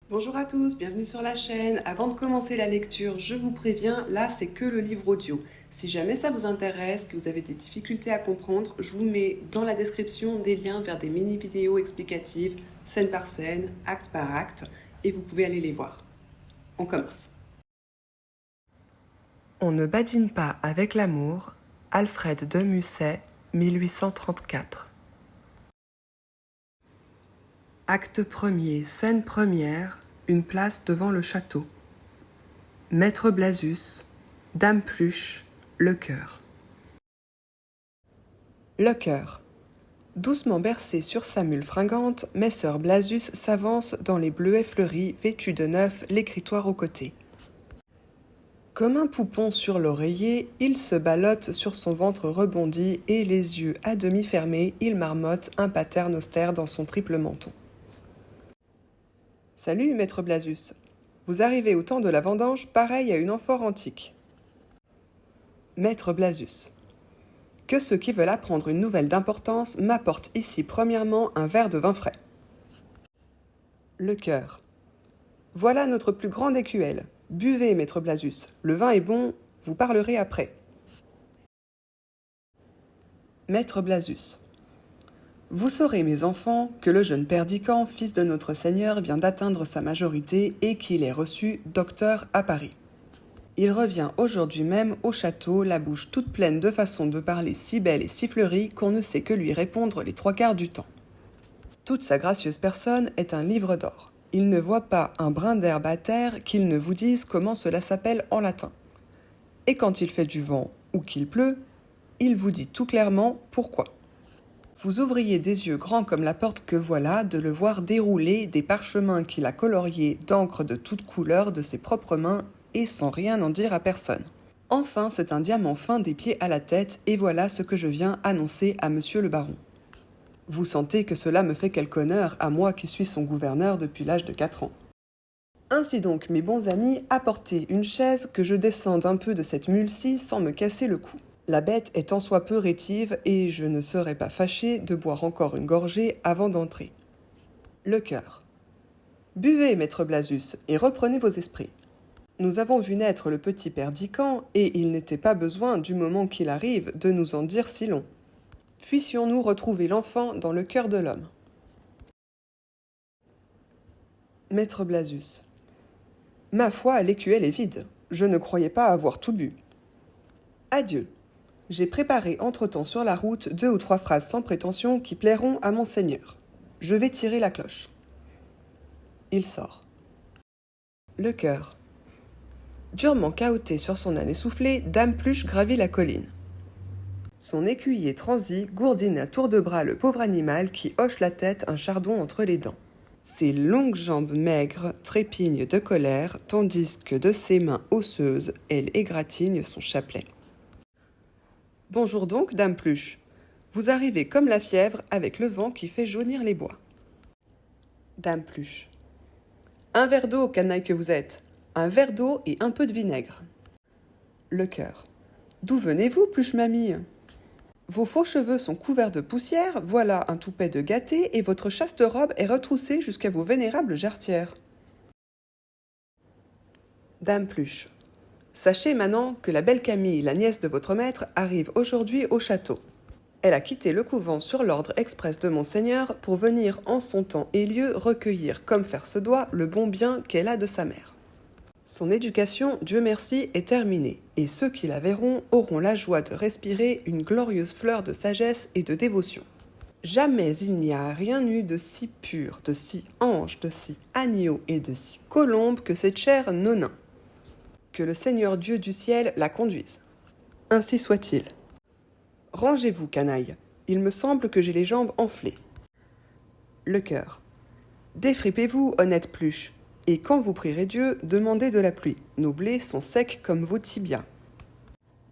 Bonjour à tous, bienvenue sur la chaîne. Avant de commencer la lecture, je vous préviens, là c'est que le livre audio. Si jamais ça vous intéresse, que vous avez des difficultés à comprendre, je vous mets dans la description des liens vers des mini-vidéos explicatives, scène par scène, acte par acte, et vous pouvez aller les voir. On commence. On ne badine pas avec l'amour, Alfred de Musset, 1834. Acte premier, scène première, une place devant le château. Maître Blasius, Dame Pluche, le cœur. Le cœur. Doucement bercé sur sa mule fringante, Messeur Blasius s'avance dans les bleuets fleuris, vêtus de neuf, l'écritoire au côté. Comme un poupon sur l'oreiller, il se ballotte sur son ventre rebondi et les yeux à demi fermés, il marmotte un paternoster dans son triple menton. « Salut, maître Blasius. Vous arrivez au temps de la vendange pareil à une amphore antique. » Maître Blasius. Que ceux qui veulent apprendre une nouvelle d'importance m'apportent ici premièrement un verre de vin frais. Le cœur. Voilà notre plus grande écuelle. Buvez, maître Blasius. Le vin est bon, vous parlerez après. Maître Blasius. Vous saurez, mes enfants, que le jeune père Dican, fils de notre Seigneur, vient d'atteindre sa majorité et qu'il est reçu docteur à Paris. Il revient aujourd'hui même au château, la bouche toute pleine de façons de parler si belle et si fleurie qu'on ne sait que lui répondre les trois quarts du temps. Toute sa gracieuse personne est un livre d'or. Il ne voit pas un brin d'herbe à terre qu'il ne vous dise comment cela s'appelle en latin. Et quand il fait du vent ou qu'il pleut, il vous dit tout clairement pourquoi. Vous ouvriez des yeux grands comme la porte que voilà de le voir dérouler des parchemins qu'il a coloriés d'encre de toutes couleurs de ses propres mains et sans rien en dire à personne. Enfin, c'est un diamant fin des pieds à la tête et voilà ce que je viens annoncer à monsieur le baron. Vous sentez que cela me fait quelque honneur à moi qui suis son gouverneur depuis l'âge de 4 ans. Ainsi donc, mes bons amis, apportez une chaise que je descende un peu de cette mule-ci sans me casser le cou. La bête est tant soit peu rétive et je ne serais pas fâché de boire encore une gorgée avant d'entrer. Le cœur. Buvez, maître Blasius, et reprenez vos esprits. Nous avons vu naître le petit père Dican et il n'était pas besoin, du moment qu'il arrive, de nous en dire si long. Puissions-nous retrouver l'enfant dans le cœur de l'homme. Maître Blasius. Ma foi, l'écuelle est vide. Je ne croyais pas avoir tout bu. Adieu. J'ai préparé entre-temps sur la route 2 ou 3 phrases sans prétention qui plairont à monseigneur. Je vais tirer la cloche. Il sort. Le cœur. Durement cahoté sur son âne essoufflé, Dame Pluche gravit la colline. Son écuyer transi gourdine à tour de bras le pauvre animal qui hoche la tête un chardon entre les dents. Ses longues jambes maigres trépignent de colère, tandis que de ses mains osseuses, elle égratigne son chapelet. Bonjour donc, Dame Pluche. Vous arrivez comme la fièvre avec le vent qui fait jaunir les bois. Dame Pluche. Un verre d'eau, canaille que vous êtes. Un verre d'eau et un peu de vinaigre. Le cœur. D'où venez-vous, Pluche mamie? Vos faux cheveux sont couverts de poussière, voilà un toupet de gâté et votre chaste robe est retroussée jusqu'à vos vénérables jarretières. Dame Pluche. Sachez maintenant que la belle Camille, la nièce de votre maître, arrive aujourd'hui au château. Elle a quitté le couvent sur l'ordre express de monseigneur pour venir en son temps et lieu recueillir, comme faire se doit, le bon bien qu'elle a de sa mère. Son éducation, Dieu merci, est terminée, et ceux qui la verront auront la joie de respirer une glorieuse fleur de sagesse et de dévotion. Jamais il n'y a rien eu de si pur, de si ange, de si agneau et de si colombe que cette chère Nonin. Que le Seigneur Dieu du ciel la conduise. Ainsi soit-il. Rangez-vous, canaille. Il me semble que j'ai les jambes enflées. Le cœur. Défripez-vous, honnête Pluche, et quand vous prierez Dieu, demandez de la pluie. Nos blés sont secs comme vos tibias.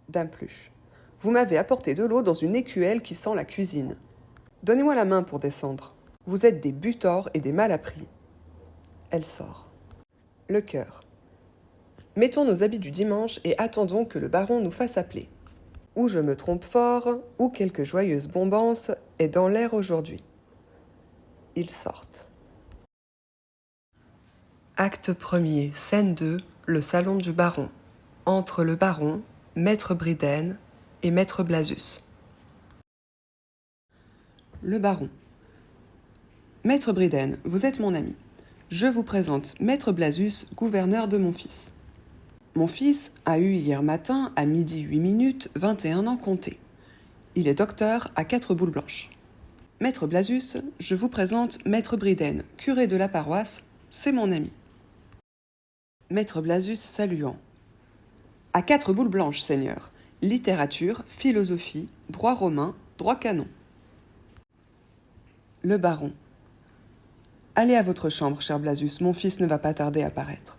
Dame Pluche. Vous m'avez apporté de l'eau dans une écuelle qui sent la cuisine. Donnez-moi la main pour descendre. Vous êtes des butors et des malappris. Elle sort. Le cœur. Mettons nos habits du dimanche et attendons que le baron nous fasse appeler. Ou je me trompe fort, ou quelque joyeuse bombance est dans l'air aujourd'hui. Ils sortent. Acte 1er, scène 2, le salon du baron. Entre le baron, maître Bryden et maître Blazus. Le baron. Maître Bryden, vous êtes mon ami. Je vous présente maître Blazus, gouverneur de mon fils. Mon fils a eu hier matin, à 12h08, 21 ans comptés. Il est docteur à 4 boules blanches. Maître Blazus, je vous présente maître Bryden, curé de la paroisse, c'est mon ami. Maître Blazus saluant. À 4 boules blanches, seigneur. Littérature, philosophie, droit romain, droit canon. Le baron. Allez à votre chambre, cher Blazus, mon fils ne va pas tarder à paraître.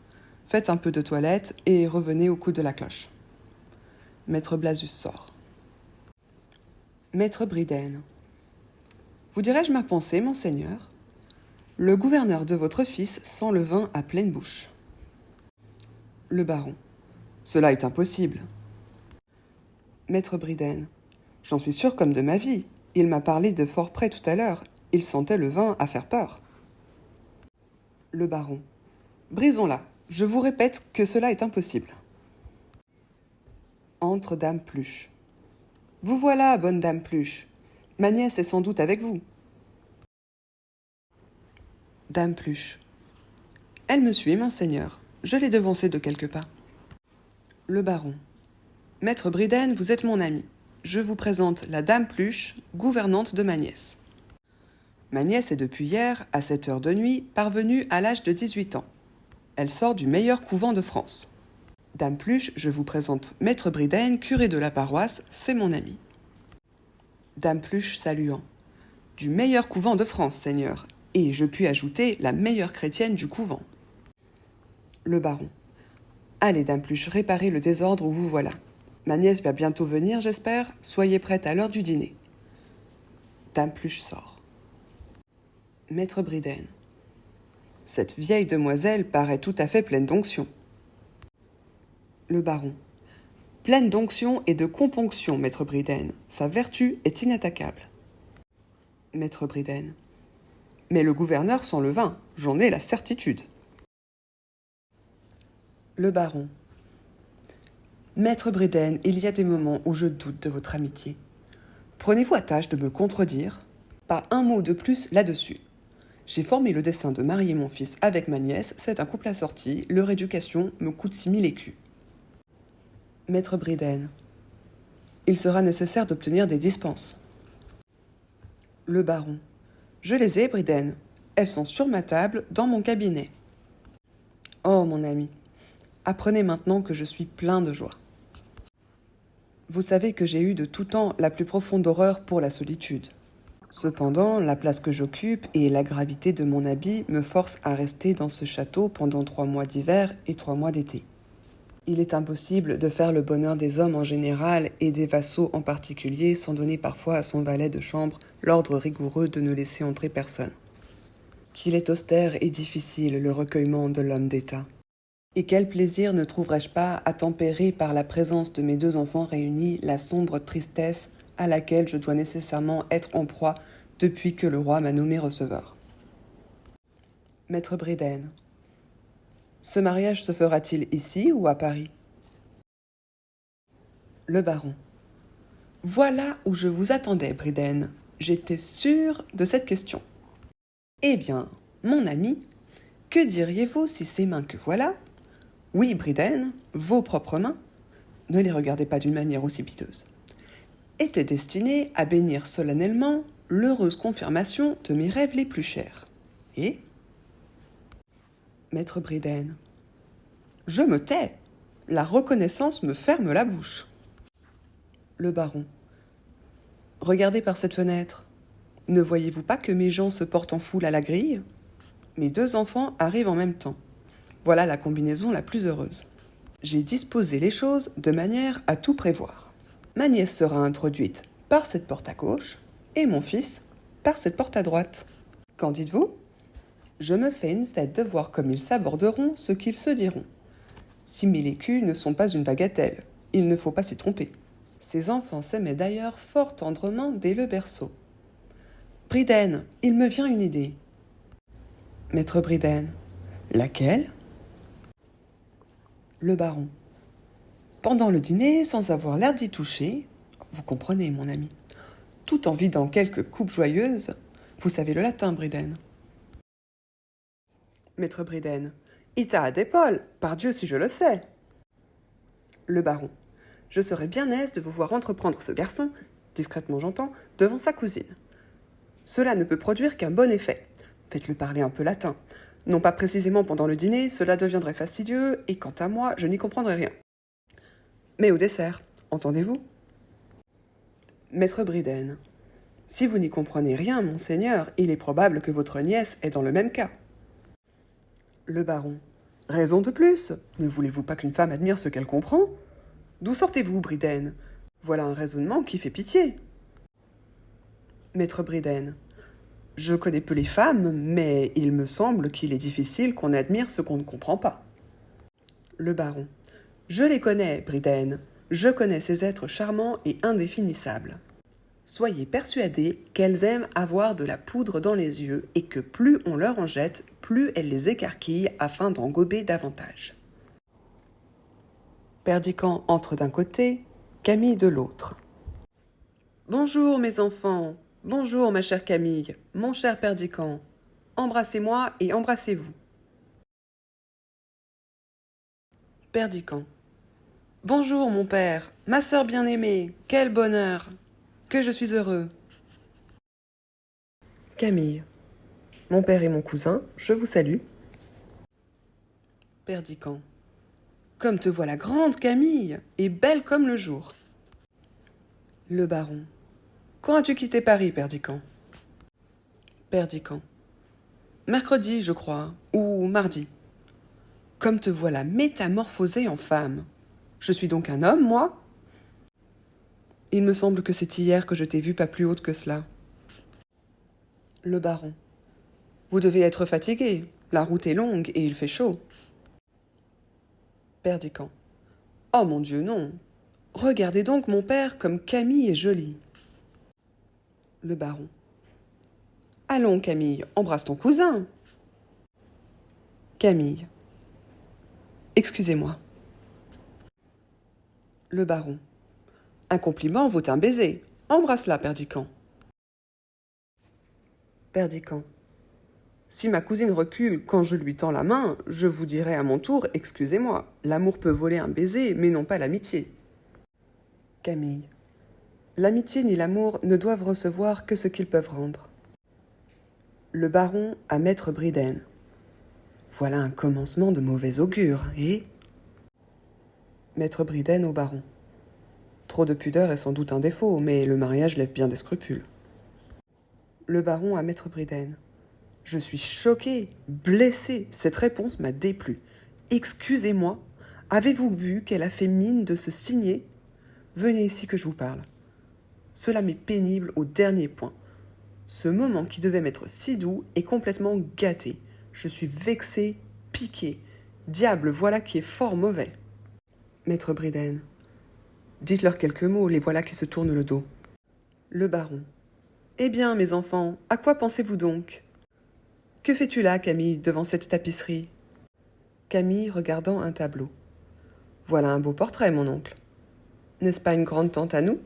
Faites un peu de toilette et revenez au coup de la cloche. Maître Blazus sort. Maître Bryden. Vous dirai-je ma pensée, monseigneur? Le gouverneur de votre fils sent le vin à pleine bouche. Le baron. Cela est impossible. Maître Bryden. J'en suis sûr comme de ma vie. Il m'a parlé de fort près tout à l'heure. Il sentait le vin à faire peur. Le baron. Brisons-la. Je vous répète que cela est impossible. Entre dame Pluche. Vous voilà, bonne dame Pluche. Ma nièce est sans doute avec vous. Dame Pluche. Elle me suit, monseigneur. Je l'ai devancée de quelques pas. Le baron. Maître Bryden, vous êtes mon ami. Je vous présente la dame Pluche, gouvernante de ma nièce. Ma nièce est depuis hier, à 7 heures de nuit, parvenue à l'âge de 18 ans. Elle sort du meilleur couvent de France. Dame Pluche, je vous présente maître Bryden, curé de la paroisse, c'est mon ami. Dame Pluche saluant. Du meilleur couvent de France, seigneur, et je puis ajouter la meilleure chrétienne du couvent. Le baron. Allez, dame Pluche, réparez le désordre où vous voilà. Ma nièce va bientôt venir, j'espère. Soyez prête à l'heure du dîner. Dame Pluche sort. Maître Bryden. Cette vieille demoiselle paraît tout à fait pleine d'onction. Le baron. Pleine d'onction et de componction, maître Bryden. Sa vertu est inattaquable. Maître Bryden. Mais le gouverneur sent le vin, j'en ai la certitude. Le baron. Maître Bryden, il y a des moments où je doute de votre amitié. Prenez-vous à tâche de me contredire. Pas un mot de plus là-dessus. J'ai formé le dessein de marier mon fils avec ma nièce, c'est un couple assorti, leur éducation me coûte 6 000 écus. Maître Bryden. Il sera nécessaire d'obtenir des dispenses. Le baron. Je les ai, Bryden. Elles sont sur ma table, dans mon cabinet. Oh, mon ami. Apprenez maintenant que je suis plein de joie. Vous savez que j'ai eu de tout temps la plus profonde horreur pour la solitude. Cependant, la place que j'occupe et la gravité de mon habit me forcent à rester dans ce château pendant 3 mois d'hiver et 3 mois d'été. Il est impossible de faire le bonheur des hommes en général et des vassaux en particulier sans donner parfois à son valet de chambre l'ordre rigoureux de ne laisser entrer personne. Qu'il est austère et difficile le recueillement de l'homme d'État. Et quel plaisir ne trouverais-je pas à tempérer par la présence de mes 2 enfants réunis la sombre tristesse à laquelle je dois nécessairement être en proie depuis que le roi m'a nommé receveur. Maître Bryden. Ce mariage se fera-t-il ici ou à Paris? Le baron. Voilà où je vous attendais, Bryden. J'étais sûr de cette question. Eh bien, mon ami, que diriez-vous si ces mains que voilà, oui, Bryden, vos propres mains, ne les regardez pas d'une manière aussi piteuse, étaient destinées à bénir solennellement l'heureuse confirmation de mes rêves les plus chers. Et Maître Bryden. Je me tais. La reconnaissance me ferme la bouche. Le baron. Regardez par cette fenêtre. Ne voyez-vous pas que mes gens se portent en foule à la grille? Mes 2 enfants arrivent en même temps. Voilà la combinaison la plus heureuse. J'ai disposé les choses de manière à tout prévoir. Ma nièce sera introduite par cette porte à gauche et mon fils par cette porte à droite. Qu'en dites-vous? Je me fais une fête de voir comme ils s'aborderont ce qu'ils se diront. 6 000 écus ne sont pas une bagatelle, il ne faut pas s'y tromper. Ces enfants s'aimaient d'ailleurs fort tendrement dès le berceau. Bryden, il me vient une idée. Maître Bryden. Laquelle? Le baron. Pendant le dîner, sans avoir l'air d'y toucher, vous comprenez, mon ami, tout en vidant quelques coupes joyeuses, vous savez le latin, Briden. Maître Briden. Ita ad épaules, pardieu si je le sais. Le baron. Je serais bien aise de vous voir entreprendre ce garçon, discrètement j'entends, devant sa cousine. Cela ne peut produire qu'un bon effet. Faites-le parler un peu latin. Non pas précisément pendant le dîner, cela deviendrait fastidieux, et quant à moi, je n'y comprendrais rien. Mais au dessert, entendez-vous? Maître Briden. Si vous n'y comprenez rien, monseigneur, il est probable que votre nièce est dans le même cas. Le baron. Raison de plus. Ne voulez-vous pas qu'une femme admire ce qu'elle comprend? D'où sortez-vous, Briden? Voilà un raisonnement qui fait pitié. Maître Briden. Je connais peu les femmes, mais il me semble qu'il est difficile qu'on admire ce qu'on ne comprend pas. Le baron. Je les connais, Briden. Je connais ces êtres charmants et indéfinissables. Soyez persuadés qu'elles aiment avoir de la poudre dans les yeux et que plus on leur en jette, plus elles les écarquillent afin d'en gober davantage. Perdican entre d'un côté, Camille de l'autre. Bonjour mes enfants, bonjour ma chère Camille, mon cher Perdican. Embrassez-moi et embrassez-vous. Perdican. Bonjour mon père, ma sœur bien-aimée, quel bonheur, que je suis heureux. Camille. Mon père et mon cousin, je vous salue. Perdican. Comme te voilà grande, Camille, et belle comme le jour. Le baron. Quand as-tu quitté Paris, Perdican? Perdican. Mercredi, je crois, ou mardi. Comme te voilà métamorphosée en femme. Je suis donc un homme, moi? Il me semble que c'est hier que je t'ai vue pas plus haute que cela. Le baron. Vous devez être fatigué. La route est longue et il fait chaud. Perdican. Oh mon Dieu, non. Regardez donc mon père comme Camille est jolie. Le baron. Allons, Camille, embrasse ton cousin. Camille. Excusez-moi. Le baron. Un compliment vaut un baiser. Embrasse-la, Perdican. Perdican. Si ma cousine recule quand je lui tends la main, je vous dirai à mon tour, excusez-moi, l'amour peut voler un baiser, mais non pas l'amitié. Camille. L'amitié ni l'amour ne doivent recevoir que ce qu'ils peuvent rendre. Le baron à maître Briden. Voilà un commencement de mauvais augure, et... Maître Briden au baron. Trop de pudeur est sans doute un défaut, mais le mariage lève bien des scrupules. Le baron à maître Briden. Je suis choqué, blessé, cette réponse m'a déplu. Excusez-moi, avez-vous vu qu'elle a fait mine de se signer? Venez ici que je vous parle. Cela m'est pénible au dernier point. Ce moment qui devait m'être si doux est complètement gâté. Je suis vexé, piqué. Diable, voilà qui est fort mauvais. Maître Briden. Dites-leur quelques mots, les voilà qui se tournent le dos. Le baron. Eh bien, mes enfants, à quoi pensez-vous donc? Que fais-tu là, Camille, devant cette tapisserie? Camille regardant un tableau. Voilà un beau portrait, mon oncle. N'est-ce pas une grande tante à nous?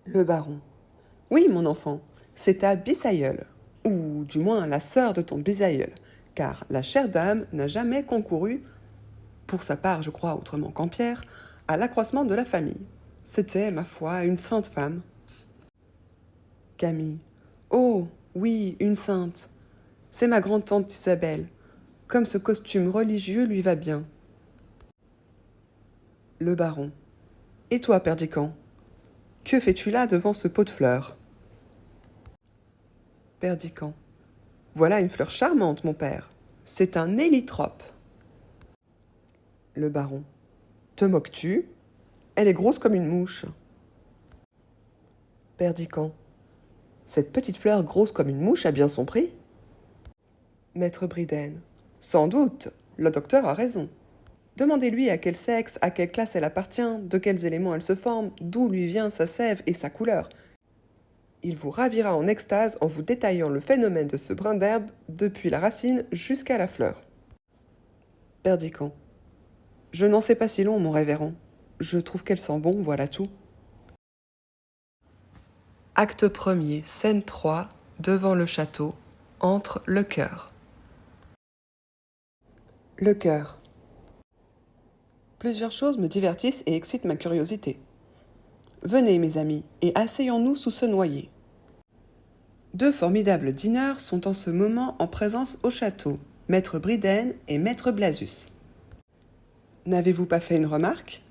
Le baron. Oui, mon enfant, c'est ta bisaïeule, ou du moins la sœur de ton bisaïeul, car la chère dame n'a jamais concouru, pour sa part, je crois autrement qu'en Pierre, à l'accroissement de la famille. C'était, ma foi, une sainte femme. Camille. Oh, oui, une sainte. C'est ma grande-tante Isabelle. Comme ce costume religieux lui va bien. Le baron. Et toi, Perdican? Que fais-tu là devant ce pot de fleurs? Perdican. Voilà une fleur charmante, mon père. C'est un hélitrope. Le baron. Te moques-tu? Elle est grosse comme une mouche. Perdican. Cette petite fleur grosse comme une mouche a bien son prix? Maître Briden. Sans doute, le docteur a raison. Demandez-lui à quel sexe, à quelle classe elle appartient, de quels éléments elle se forme, d'où lui vient sa sève et sa couleur. Il vous ravira en extase en vous détaillant le phénomène de ce brin d'herbe depuis la racine jusqu'à la fleur. Perdican. Je n'en sais pas si long, mon révérend. Je trouve qu'elle sent bon, voilà tout. Acte premier, scène 3, devant le château, entre le chœur. Le chœur. Plusieurs choses me divertissent et excitent ma curiosité. Venez, mes amis, et asseyons-nous sous ce noyer. Deux formidables dîneurs sont en ce moment en présence au château, Maître Bridhen et Maître Blazus. N'avez-vous pas fait une remarque ?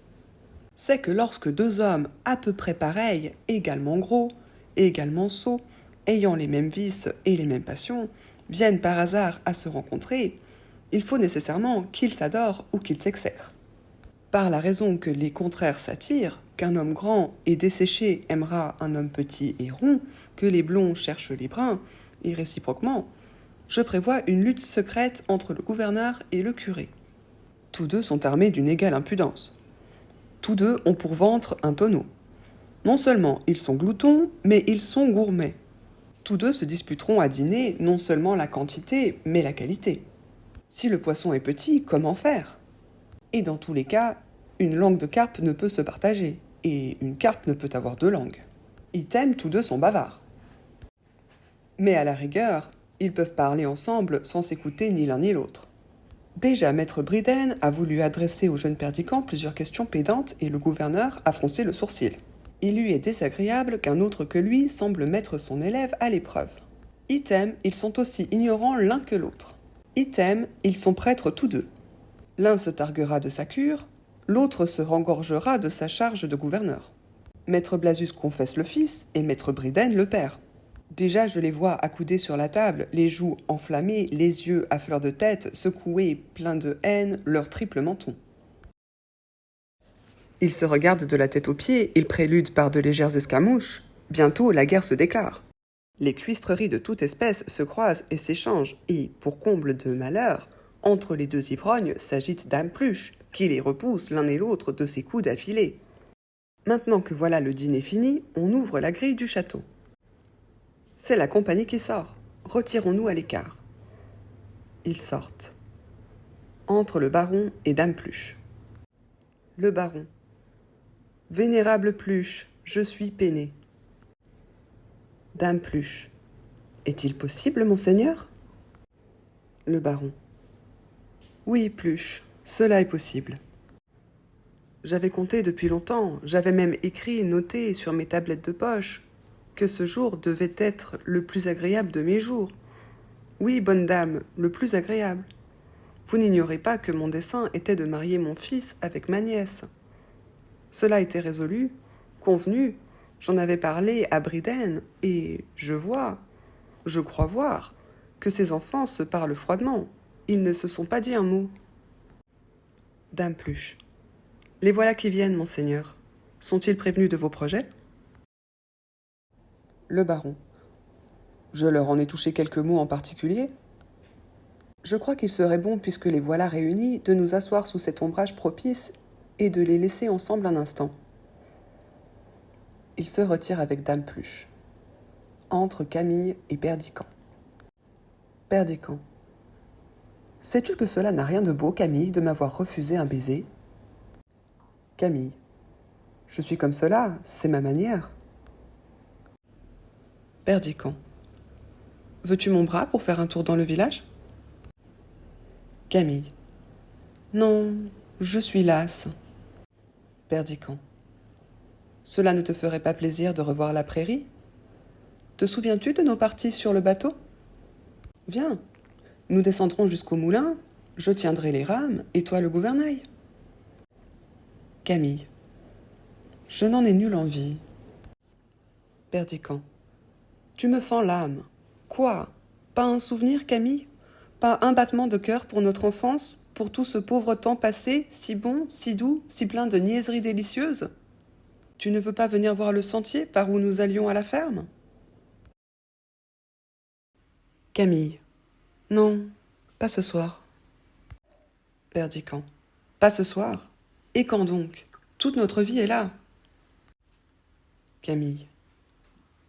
C'est que lorsque deux hommes à peu près pareils, également gros, également sots, ayant les mêmes vices et les mêmes passions, viennent par hasard à se rencontrer, il faut nécessairement qu'ils s'adorent ou qu'ils s'exècrent. Par la raison que les contraires s'attirent, qu'un homme grand et desséché aimera un homme petit et rond, que les blonds cherchent les bruns, et réciproquement, je prévois une lutte secrète entre le gouverneur et le curé. Tous deux sont armés d'une égale impudence. Tous deux ont pour ventre un tonneau. Non seulement ils sont gloutons, mais ils sont gourmets. Tous deux se disputeront à dîner non seulement la quantité, mais la qualité. Si le poisson est petit, comment faire ? Et dans tous les cas, une langue de carpe ne peut se partager, et une carpe ne peut avoir deux langues. Item, tous deux sont bavards. Mais à la rigueur, ils peuvent parler ensemble sans s'écouter ni l'un ni l'autre. Déjà, Maître Bridhen a voulu adresser au jeune Perdican plusieurs questions pédantes et le gouverneur a froncé le sourcil. Il lui est désagréable qu'un autre que lui semble mettre son élève à l'épreuve. Item, ils sont aussi ignorants l'un que l'autre. Item, ils sont prêtres tous deux. L'un se targuera de sa cure, l'autre se rengorgera de sa charge de gouverneur. Maître Blazus confesse le fils et Maître Bridhen le père. Déjà, je les vois accoudés sur la table, les joues enflammées, les yeux à fleur de tête, secoués, pleins de haine, leur triple menton. Ils se regardent de la tête aux pieds, ils préludent par de légères escarmouches. Bientôt, la guerre se déclare. Les cuistreries de toute espèce se croisent et s'échangent, et, pour comble de malheur, entre les deux ivrognes s'agite Dame Pluche, qui les repousse l'un et l'autre de ses coudes affilés. Maintenant que voilà le dîner fini, on ouvre la grille du château. C'est la compagnie qui sort. Retirons-nous à l'écart. Ils sortent. Entre le baron et Dame Pluche. Le baron. Vénérable Pluche, je suis peiné. Dame Pluche. Est-il possible, monseigneur ? Le baron. Oui, Pluche, cela est possible. J'avais compté depuis longtemps, j'avais même écrit et noté sur mes tablettes de poche que ce jour devait être le plus agréable de mes jours. Oui, bonne dame, le plus agréable. Vous n'ignorez pas que mon dessein était de marier mon fils avec ma nièce. Cela était résolu, convenu, j'en avais parlé à Bridhen, et je crois voir, que ces enfants se parlent froidement. Ils ne se sont pas dit un mot. Dame Pluche. Les voilà qui viennent, monseigneur. Sont-ils prévenus de vos projets ? Le baron. Je leur en ai touché quelques mots en particulier. Je crois qu'il serait bon, puisque les voilà réunis, de nous asseoir sous cet ombrage propice et de les laisser ensemble un instant. Il se retire avec Dame Pluche. Entre Camille et Perdican. Perdican. Sais-tu que cela n'a rien de beau, Camille, de m'avoir refusé un baiser ? Camille. Je suis comme cela, c'est ma manière. Perdican. Veux-tu mon bras pour faire un tour dans le village ? Camille. Non, je suis lasse. Perdican. Cela ne te ferait pas plaisir de revoir la prairie ? Te souviens-tu de nos parties sur le bateau ? Viens, nous descendrons jusqu'au moulin, je tiendrai les rames et toi le gouvernail. Camille. Je n'en ai nulle envie. Perdican. Tu me fends l'âme. Quoi ? Pas un souvenir, Camille ? Pas un battement de cœur pour notre enfance, pour tout ce pauvre temps passé, si bon, si doux, si plein de niaiseries délicieuses ? Tu ne veux pas venir voir le sentier par où nous allions à la ferme ? Camille. Non, pas ce soir. Perdican. Pas ce soir ? Et quand donc ? Toute notre vie est là. Camille.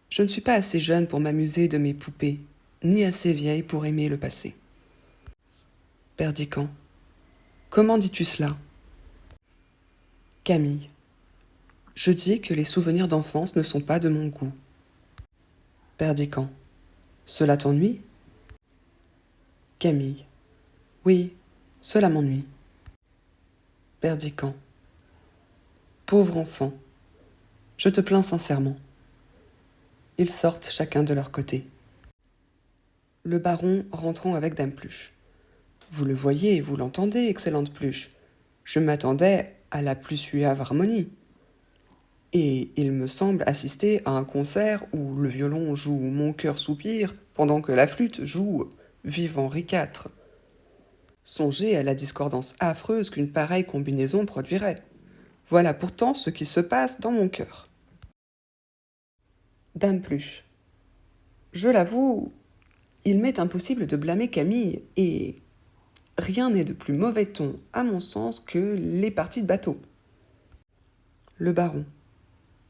Je ne suis pas assez jeune pour m'amuser de mes poupées, ni assez vieille pour aimer le passé. Perdican. Comment dis-tu cela? Camille. Je dis que les souvenirs d'enfance ne sont pas de mon goût. Perdican. Cela t'ennuie? Camille. Oui, cela m'ennuie. Perdican. Pauvre enfant. Je te plains sincèrement. Ils sortent chacun de leur côté. Le baron rentrant avec Dame Pluche. Vous le voyez, vous l'entendez, excellente Pluche. Je m'attendais à la plus suave harmonie. Et il me semble assister à un concert où le violon joue Mon cœur soupire pendant que la flûte joue Vive Henri IV. Songez à la discordance affreuse qu'une pareille combinaison produirait. Voilà pourtant ce qui se passe dans mon cœur. Dame Pluche. Je l'avoue, il m'est impossible de blâmer Camille, et rien n'est de plus mauvais ton, à mon sens, que les parties de bateau. Le baron.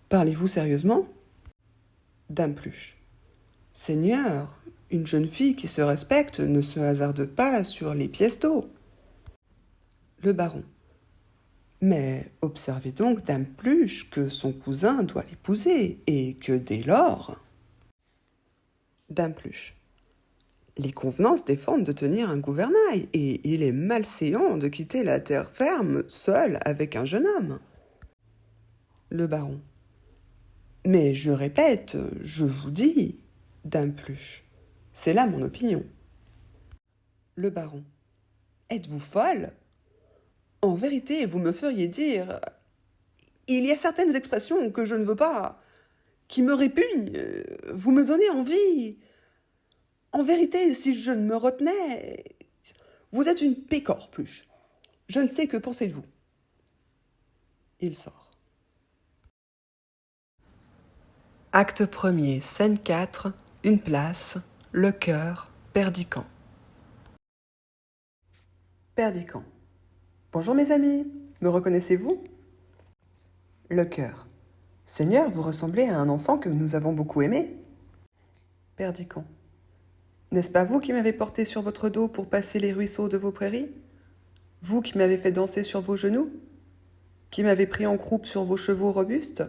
Parlez-vous sérieusement? Dame Pluche. Seigneur, une jeune fille qui se respecte ne se hasarde pas sur les pièces d'eau. Le baron. Mais observez donc, Dame Pluche, que son cousin doit l'épouser, et que dès lors... Dame Pluche. Les convenances défendent de tenir un gouvernail, et il est malséant de quitter la terre ferme seul avec un jeune homme. Le baron. Mais je répète, je vous dis, Dame Pluche, c'est là mon opinion. Le baron. Êtes-vous folle? En vérité, vous me feriez dire... Il y a certaines expressions que je ne veux pas, qui me répugnent. Vous me donnez envie. En vérité, si je ne me retenais... Vous êtes une pécore, Pluche. Je ne sais que pensez de vous. Il sort. Acte 1er, scène 4, une place, le cœur, Perdican. Perdican. Bonjour mes amis, me reconnaissez-vous? Le cœur. Seigneur, vous ressemblez à un enfant que nous avons beaucoup aimé. Perdican. N'est-ce pas vous qui m'avez porté sur votre dos pour passer les ruisseaux de vos prairies? Vous qui m'avez fait danser sur vos genoux? Qui m'avez pris en croupe sur vos chevaux robustes?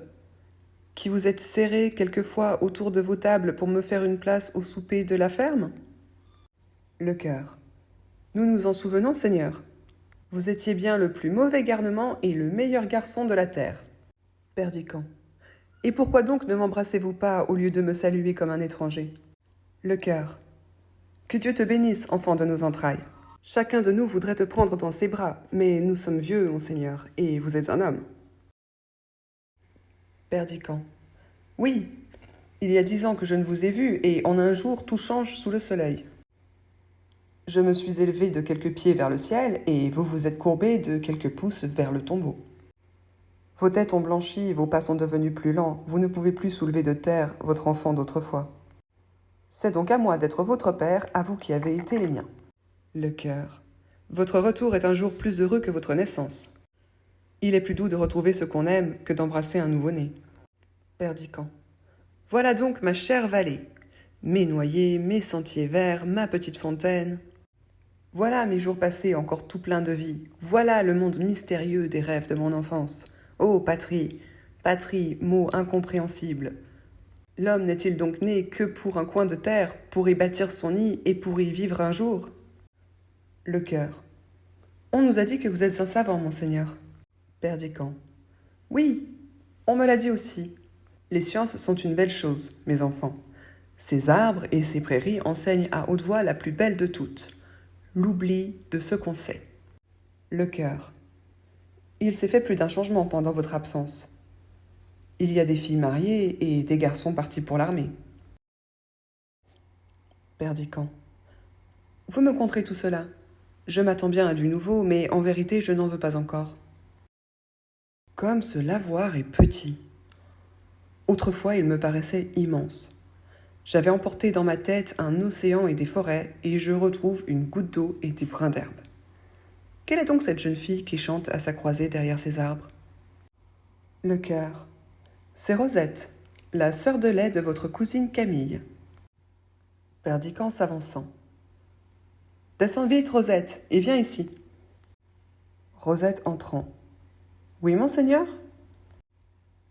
Qui vous êtes serré quelquefois autour de vos tables pour me faire une place au souper de la ferme? Le cœur. Nous nous en souvenons, Seigneur. Vous étiez bien le plus mauvais garnement et le meilleur garçon de la terre. Perdican. Et pourquoi donc ne m'embrassez-vous pas au lieu de me saluer comme un étranger? Le cœur. Que Dieu te bénisse, enfant de nos entrailles. Chacun de nous voudrait te prendre dans ses bras, mais nous sommes vieux, mon Seigneur, et vous êtes un homme. Perdican. Oui, il y a 10 ans que je ne vous ai vu, et en un jour tout change sous le soleil. Je me suis élevé de quelques pieds vers le ciel, et vous vous êtes courbé de quelques pouces vers le tombeau. Vos têtes ont blanchi, vos pas sont devenus plus lents, vous ne pouvez plus soulever de terre votre enfant d'autrefois. C'est donc à moi d'être votre père, à vous qui avez été les miens. Le cœur. Votre retour est un jour plus heureux que votre naissance. Il est plus doux de retrouver ce qu'on aime que d'embrasser un nouveau-né. Perdican. Voilà donc ma chère vallée. Mes noyers, mes sentiers verts, ma petite fontaine. Voilà mes jours passés encore tout pleins de vie. Voilà le monde mystérieux des rêves de mon enfance. Ô patrie, patrie, mot incompréhensible. L'homme n'est-il donc né que pour un coin de terre, pour y bâtir son nid et pour y vivre un jour? Le cœur. On nous a dit que vous êtes un savant, monseigneur. Perdican. Oui, on me l'a dit aussi. Les sciences sont une belle chose, mes enfants. Ces arbres et ces prairies enseignent à haute voix la plus belle de toutes, l'oubli de ce qu'on sait. Le cœur. Il s'est fait plus d'un changement pendant votre absence. Il y a des filles mariées et des garçons partis pour l'armée. Perdican. Vous me conterez tout cela. Je m'attends bien à du nouveau, mais en vérité, je n'en veux pas encore. Comme ce lavoir est petit. Autrefois, il me paraissait immense. J'avais emporté dans ma tête un océan et des forêts, et je retrouve une goutte d'eau et des brins d'herbe. Quelle est donc cette jeune fille qui chante à sa croisée derrière ces arbres? Le cœur. C'est Rosette, la sœur de lait de votre cousine Camille. Perdican s'avançant. Descends vite, Rosette, et viens ici. Rosette entrant. Oui, monseigneur?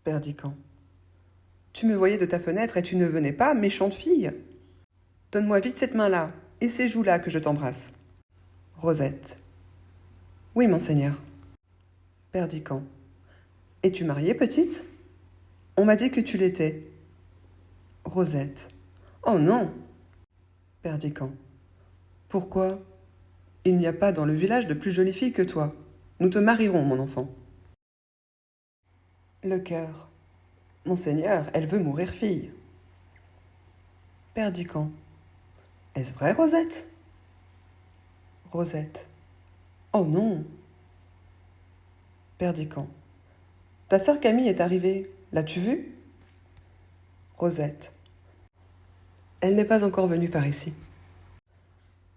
Perdiccand. Tu me voyais de ta fenêtre et tu ne venais pas, méchante fille. Donne-moi vite cette main-là et ces joues-là que je t'embrasse. Rosette. Oui, monseigneur. Perdiccand. Es-tu mariée, petite? On m'a dit que tu l'étais. Rosette. Oh non! Perdiccand. Pourquoi? Il n'y a pas dans le village de plus jolie fille que toi. Nous te marierons, mon enfant. Le cœur. Monseigneur, elle veut mourir fille. Perdiccand. Est-ce vrai, Rosette? Rosette. Oh non! Perdiccand. Ta sœur Camille est arrivée. L'as-tu vue? Rosette. Elle n'est pas encore venue par ici.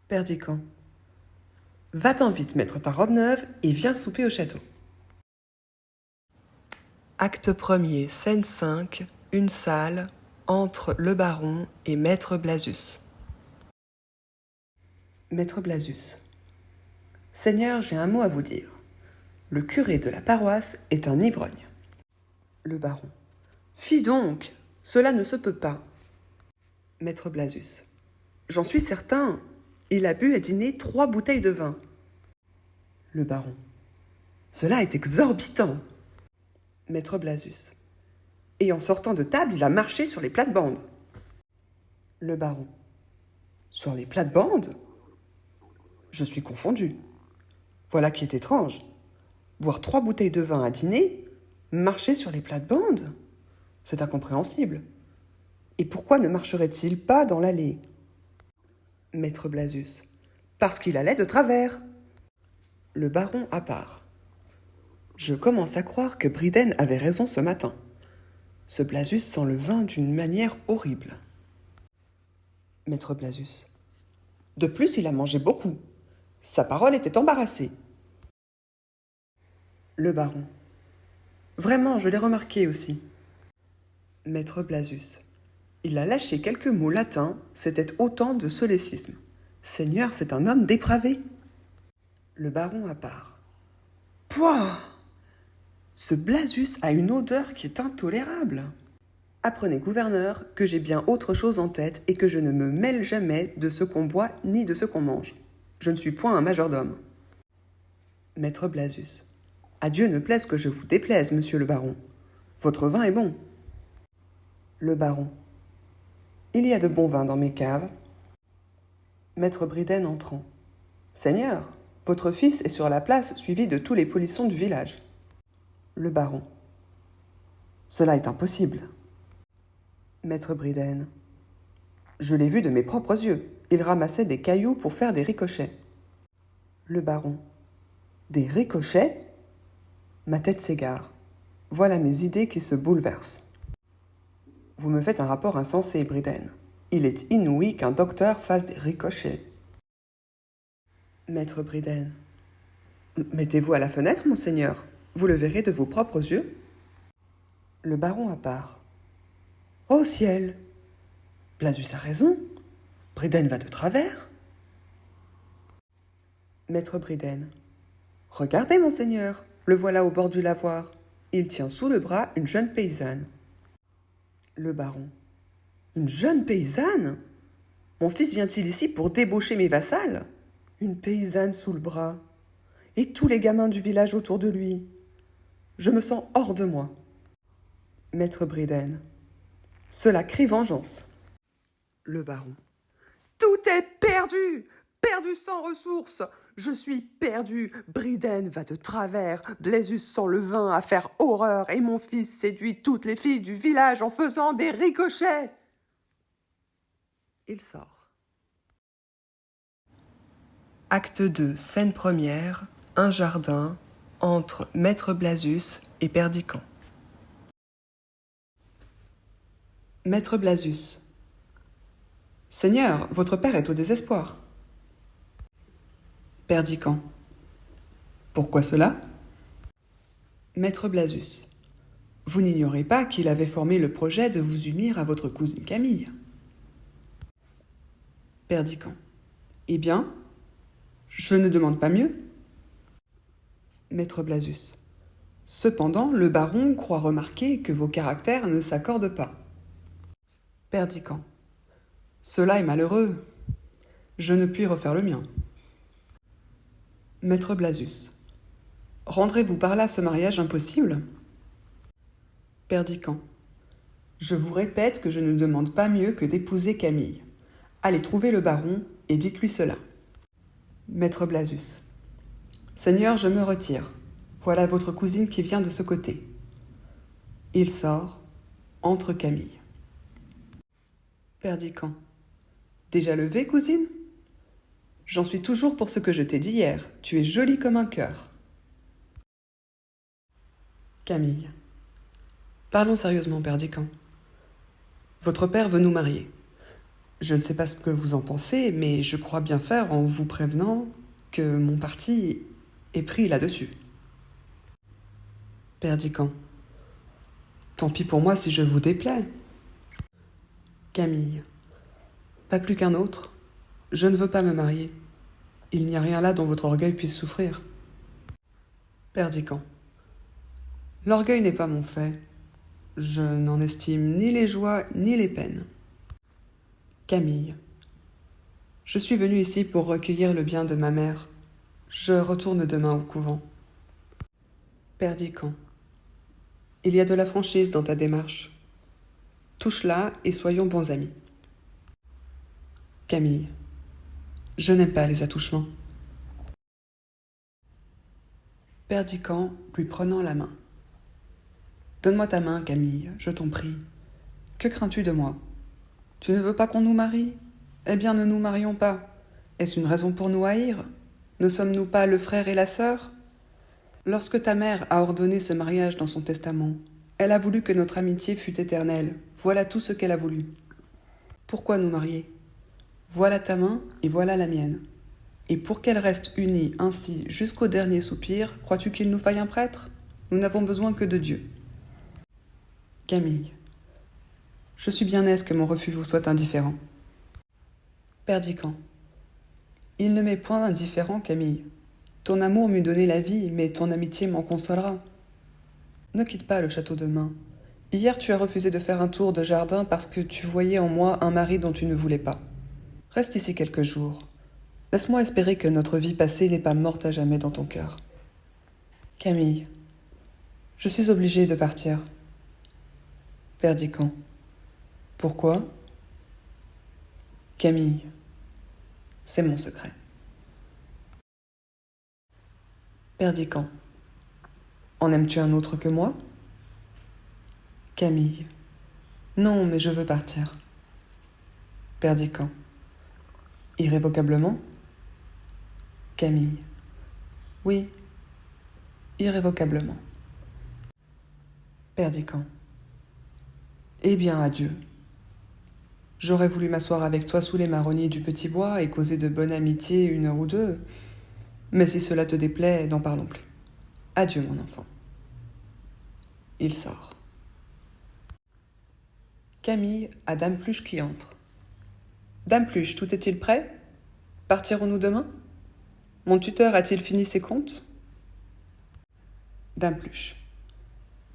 Perdiccand. Va-t'en vite mettre ta robe neuve et viens souper au château. Acte 1er, scène 5, une salle, entre le baron et maître Blasius. Maître Blasius. Seigneur, j'ai un mot à vous dire. Le curé de la paroisse est un ivrogne. Le baron. Fi donc, cela ne se peut pas. Maître Blasius. J'en suis certain. Il a bu à dîner 3 bouteilles de vin. Le baron. Cela est exorbitant. Maître Blasius. Et en sortant de table, il a marché sur les plates-bandes. Le baron. Sur les plates-bandes? Je suis confondu. Voilà qui est étrange. Boire 3 bouteilles de vin à dîner, marcher sur les plates-bandes? C'est incompréhensible. Et pourquoi ne marcherait-il pas dans l'allée? Maître Blasius. Parce qu'il allait de travers. Le baron à part. Je commence à croire que Bryden avait raison ce matin. Ce Blasius sent le vin d'une manière horrible. Maître Blasius. De plus, il a mangé beaucoup. Sa parole était embarrassée. Le baron. Vraiment, je l'ai remarqué aussi. Maître Blasius. Il a lâché quelques mots latins, c'était autant de solécisme. Seigneur, c'est un homme dépravé. Le baron à part. Pouah! Ce Blasius a une odeur qui est intolérable. Apprenez, gouverneur, que j'ai bien autre chose en tête et que je ne me mêle jamais de ce qu'on boit ni de ce qu'on mange. Je ne suis point un majordome. Maître Blasius. À Dieu ne plaise que je vous déplaise, monsieur le baron. Votre vin est bon. Le baron. Il y a de bons vins dans mes caves. Maître Bryden entrant. Seigneur, votre fils est sur la place suivi de tous les polissons du village. Le baron. Cela est impossible. Maître Bryden. Je l'ai vu de mes propres yeux. Il ramassait des cailloux pour faire des ricochets. Le baron. Des ricochets? Ma tête s'égare. Voilà mes idées qui se bouleversent. Vous me faites un rapport insensé, Bryden. Il est inouï qu'un docteur fasse des ricochets. Maître Bryden. Mettez-vous à la fenêtre, monseigneur. Vous le verrez de vos propres yeux. Le baron à part. Oh ciel! Blasius a raison. Bryden va de travers. Maître Bryden. Regardez, monseigneur, le voilà au bord du lavoir. Il tient sous le bras une jeune paysanne. Le baron. Une jeune paysanne? Mon fils vient-il ici pour débaucher mes vassals? Une paysanne sous le bras. Et tous les gamins du village autour de lui. Je me sens hors de moi. Maître Bryden. Cela crie vengeance. Le baron. Tout est perdu! Perdu sans ressources! Je suis perdu! Bryden va de travers, Blasius sent le vin à faire horreur, et mon fils séduit toutes les filles du village en faisant des ricochets! Il sort. Acte 2, scène première, un jardin, entre maître Blasius et Perdiccand. Maître Blasius. Seigneur, votre père est au désespoir. Perdiccand. Pourquoi cela? Maître Blasius. Vous n'ignorez pas qu'il avait formé le projet de vous unir à votre cousine Camille. Perdiccand. Eh bien, je ne demande pas mieux. Maître Blazus. Cependant, le baron croit remarquer que vos caractères ne s'accordent pas. Perdiccand. Cela est malheureux. Je ne puis refaire le mien. Maître Blazus. Rendrez-vous par là ce mariage impossible? Perdiccand. Je vous répète que je ne demande pas mieux que d'épouser Camille. Allez trouver le baron et dites-lui cela. Maître Blazus. Seigneur, je me retire. Voilà votre cousine qui vient de ce côté. Il sort, entre Camille. Perdiccand. Déjà levée, cousine? J'en suis toujours pour ce que je t'ai dit hier. Tu es jolie comme un cœur. Camille. Parlons sérieusement, Perdiccand. Votre père veut nous marier. Je ne sais pas ce que vous en pensez, mais je crois bien faire en vous prévenant que mon parti est pris là-dessus. Perdiccand. Tant pis pour moi si je vous déplais. Camille. Pas plus qu'un autre. Je ne veux pas me marier. Il n'y a rien là dont votre orgueil puisse souffrir. Perdiccand. L'orgueil n'est pas mon fait. Je n'en estime ni les joies ni les peines. Camille. Je suis venue ici pour recueillir le bien de ma mère. Je retourne demain au couvent. Perdiccand. Il y a de la franchise dans ta démarche. Touche-la et soyons bons amis. Camille. Je n'aime pas les attouchements. Perdiccand lui prenant la main. Donne-moi ta main, Camille, je t'en prie. Que crains-tu de moi? Tu ne veux pas qu'on nous marie? Eh bien, ne nous marions pas. Est-ce une raison pour nous haïr? Ne sommes-nous pas le frère et la sœur? Lorsque ta mère a ordonné ce mariage dans son testament, elle a voulu que notre amitié fût éternelle. Voilà tout ce qu'elle a voulu. Pourquoi nous marier? Voilà ta main et voilà la mienne. Et pour qu'elle reste unie ainsi jusqu'au dernier soupir, crois-tu qu'il nous faille un prêtre? Nous n'avons besoin que de Dieu. Camille. Je suis bien aise que mon refus vous soit indifférent. Perdiccand. Il ne m'est point indifférent, Camille. Ton amour m'eût donné la vie, mais ton amitié m'en consolera. Ne quitte pas le château demain. Hier, tu as refusé de faire un tour de jardin parce que tu voyais en moi un mari dont tu ne voulais pas. Reste ici quelques jours. Laisse-moi espérer que notre vie passée n'est pas morte à jamais dans ton cœur. Camille. Je suis obligée de partir. Perdiccand. Pourquoi? Camille. C'est mon secret. Perdiccand. En aimes-tu un autre que moi? Camille. Non, mais je veux partir. Perdiccand. Irrévocablement? Camille. Oui, irrévocablement. Perdiccand. Eh bien, adieu. J'aurais voulu m'asseoir avec toi sous les marronniers du petit bois et causer de bonne amitié 1 heure ou 2, mais si cela te déplaît, n'en parlons plus. Adieu, mon enfant. Il sort. Camille a Dame Pluche qui entre. Dame Pluche, tout est-il prêt? Partirons-nous demain? Mon tuteur a-t-il fini ses comptes? Dame Pluche.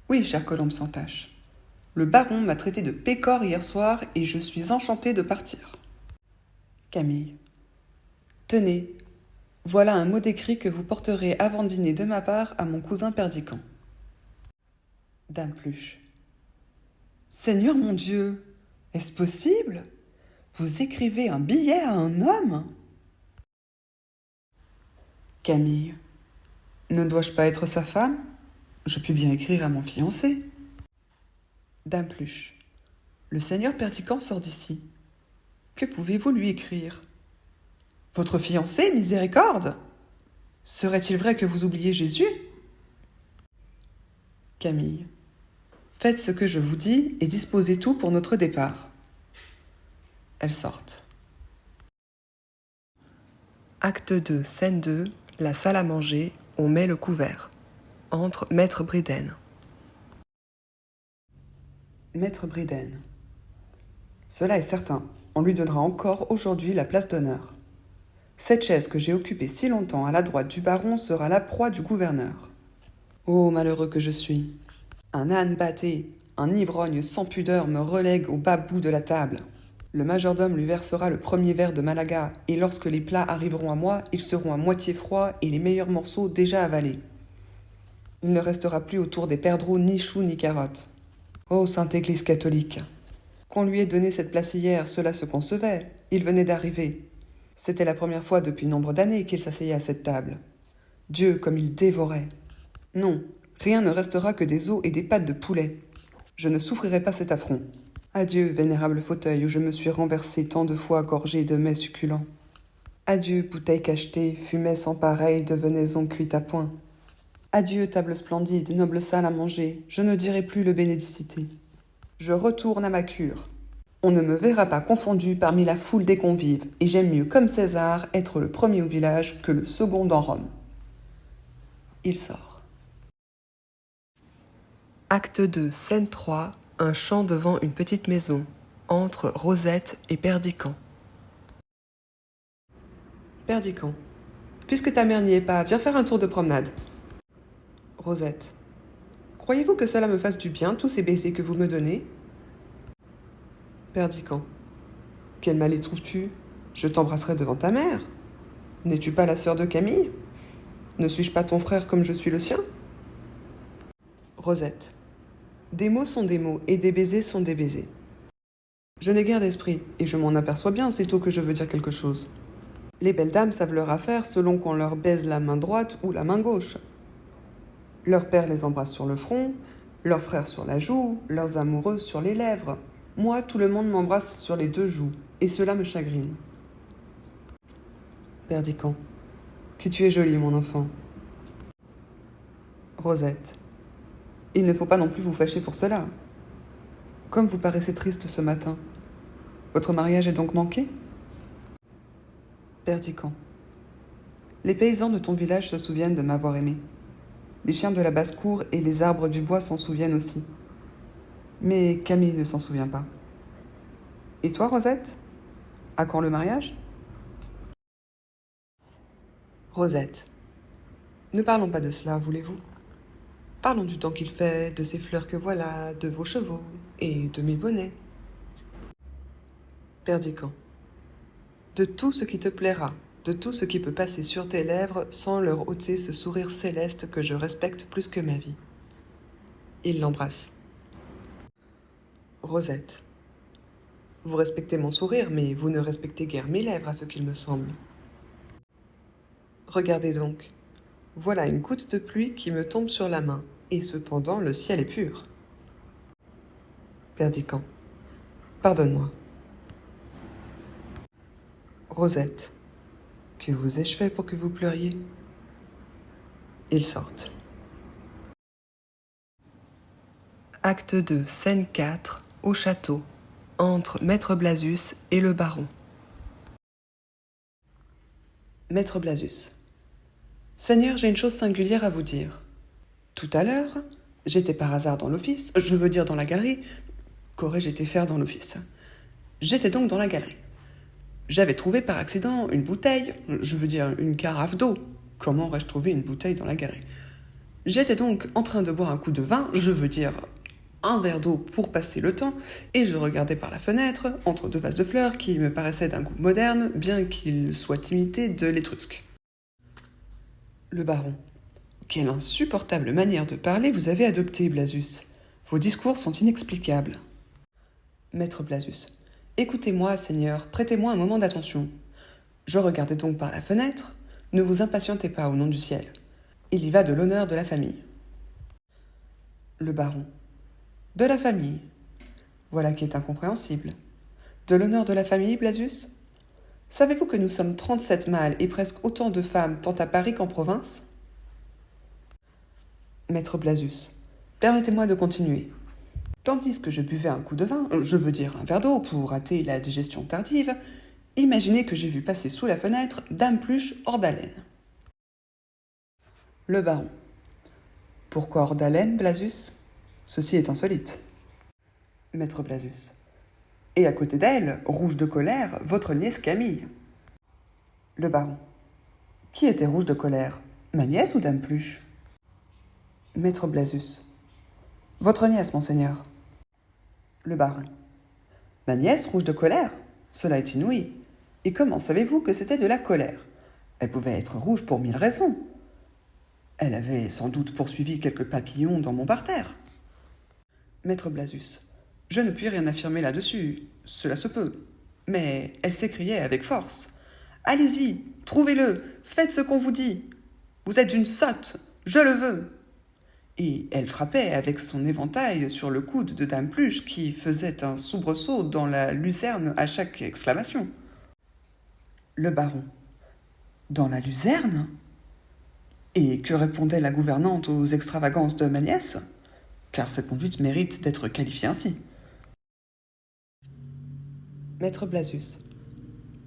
Oui, chère Colombe sans tache. Le baron m'a traité de pécore hier soir et je suis enchantée de partir. Camille. Tenez, voilà un mot d'écrit que vous porterez avant dîner de ma part à mon cousin Perdiccand. Dame Pluche. Seigneur mon Dieu, est-ce possible? Vous écrivez un billet à un homme? Camille. Ne dois-je pas être sa femme? Je puis bien écrire à mon fiancé. Dame Pluche. Le seigneur Perdiccand sort d'ici. Que pouvez-vous lui écrire? Votre fiancé, miséricorde? Serait-il vrai que vous oubliez Jésus? Camille. Faites ce que je vous dis et disposez tout pour notre départ. Elles sortent. Acte 2, scène 2, la salle à manger, on met le couvert. Entre Maître Bridden. Maître Bridden. Cela est certain, on lui donnera encore aujourd'hui la place d'honneur. Cette chaise que j'ai occupée si longtemps à la droite du baron sera la proie du gouverneur. Ô malheureux que je suis! Un âne batté, un ivrogne sans pudeur me relègue au bas bout de la table. Le majordome lui versera le premier verre de Malaga, et lorsque les plats arriveront à moi, ils seront à moitié froids et les meilleurs morceaux déjà avalés. Il ne restera plus autour des perdreaux ni choux ni carottes. Ô sainte Église catholique! Qu'on lui ait donné cette place hier, cela se concevait. Il venait d'arriver. C'était la première fois depuis nombre d'années qu'il s'asseyait à cette table. Dieu, comme il dévorait! Non, rien ne restera que des os et des pattes de poulet. Je ne souffrirai pas cet affront. Adieu, vénérable fauteuil où je me suis renversé tant de fois gorgé de mets succulents. Adieu, bouteille cachetée, fumée sans pareil de venaison cuite à point. Adieu, table splendide, noble salle à manger, je ne dirai plus le bénédicité. Je retourne à ma cure. On ne me verra pas confondu parmi la foule des convives, et j'aime mieux, comme César, être le premier au village que le second dans Rome. Il sort. Acte 2, scène 3, un champ devant une petite maison, entre Rosette et Perdican. Perdican. Puisque ta mère n'y est pas, viens faire un tour de promenade. Rosette. Croyez-vous que cela me fasse du bien, tous ces baisers que vous me donnez? Perdican. Quel mal y trouves-tu? Je t'embrasserai devant ta mère. N'es-tu pas la sœur de Camille? Ne suis-je pas ton frère comme je suis le sien? Rosette. Des mots sont des mots, et des baisers sont des baisers. Je n'ai guère d'esprit, et je m'en aperçois bien sitôt que je veux dire quelque chose. Les belles dames savent leur affaire selon qu'on leur baise la main droite ou la main gauche. Leur père les embrasse sur le front, leurs frères sur la joue, leurs amoureuses sur les lèvres. Moi, tout le monde m'embrasse sur les deux joues, et cela me chagrine. Perdican. Que tu es jolie, mon enfant. Rosette. Il ne faut pas non plus vous fâcher pour cela. Comme vous paraissez triste ce matin. Votre mariage est donc manqué? Perdican. Les paysans de ton village se souviennent de m'avoir aimé. Les chiens de la basse-cour et les arbres du bois s'en souviennent aussi. Mais Camille ne s'en souvient pas. Et toi, Rosette? À quand le mariage? Rosette. Ne parlons pas de cela, voulez-vous? Parlons du temps qu'il fait, de ces fleurs que voilà, de vos chevaux et de mes bonnets. Perdican. De tout ce qui te plaira, de tout ce qui peut passer sur tes lèvres sans leur ôter ce sourire céleste que je respecte plus que ma vie. Il l'embrasse. Rosette. Vous respectez mon sourire, mais vous ne respectez guère mes lèvres, à ce qu'il me semble. Regardez donc. Voilà une goutte de pluie qui me tombe sur la main, et cependant le ciel est pur. Perdican. Pardonne-moi. Rosette. Que vous ai-je fait pour que vous pleuriez? Ils sortent. Acte 2, scène 4, au château, entre Maître Blasius et le baron. Maître Blasius. Seigneur, j'ai une chose singulière à vous dire. Tout à l'heure, j'étais par hasard dans l'office, je veux dire dans la galerie. Qu'aurais-je été faire dans l'office? J'étais donc dans la galerie. J'avais trouvé par accident une bouteille, je veux dire une carafe d'eau. Comment aurais-je trouvé une bouteille dans la galerie? J'étais donc en train de boire un coup de vin, je veux dire un verre d'eau pour passer le temps, et je regardais par la fenêtre, entre deux vases de fleurs qui me paraissaient d'un goût moderne, bien qu'ils soient imités de l'étrusque. Le baron. Quelle insupportable manière de parler vous avez adoptée, Blasius. Vos discours sont inexplicables. Maître Blasius. Écoutez-moi, Seigneur, prêtez-moi un moment d'attention. Je regardais donc par la fenêtre. Ne vous impatientez pas, au nom du ciel. Il y va de l'honneur de la famille. Le baron. De la famille. Voilà qui est incompréhensible. De l'honneur de la famille, Blasius? Savez-vous que nous sommes 37 mâles et presque autant de femmes tant à Paris qu'en province? Maître Blasius. Permettez-moi de continuer. Tandis que je buvais un coup de vin, je veux dire un verre d'eau pour rater la digestion tardive, imaginez que j'ai vu passer sous la fenêtre Dame Pluche hors d'haleine. Le baron. Pourquoi hors d'haleine, Blasius? Ceci est insolite. Maître Blasius. Et à côté d'elle, rouge de colère, votre nièce Camille. Le baron. Qui était rouge de colère? Ma nièce ou Dame Pluche? Maître Blasius. Votre nièce, monseigneur. Le baron. Ma nièce rouge de colère? Cela est inouï. Et comment savez-vous que c'était de la colère? Elle pouvait être rouge pour 1000 raisons. Elle avait sans doute poursuivi quelques papillons dans mon parterre. Maître Blasius. Je ne puis rien affirmer là-dessus. Cela se peut. Mais elle s'écriait avec force. Allez-y, trouvez-le, faites ce qu'on vous dit. Vous êtes une sotte, je le veux. Et elle frappait avec son éventail sur le coude de Dame Pluche qui faisait un soubresaut dans la lucerne à chaque exclamation. Le baron. Dans la luzerne? Et que répondait la gouvernante aux extravagances de ma nièce? Car cette conduite mérite d'être qualifiée ainsi. Maître Blasius.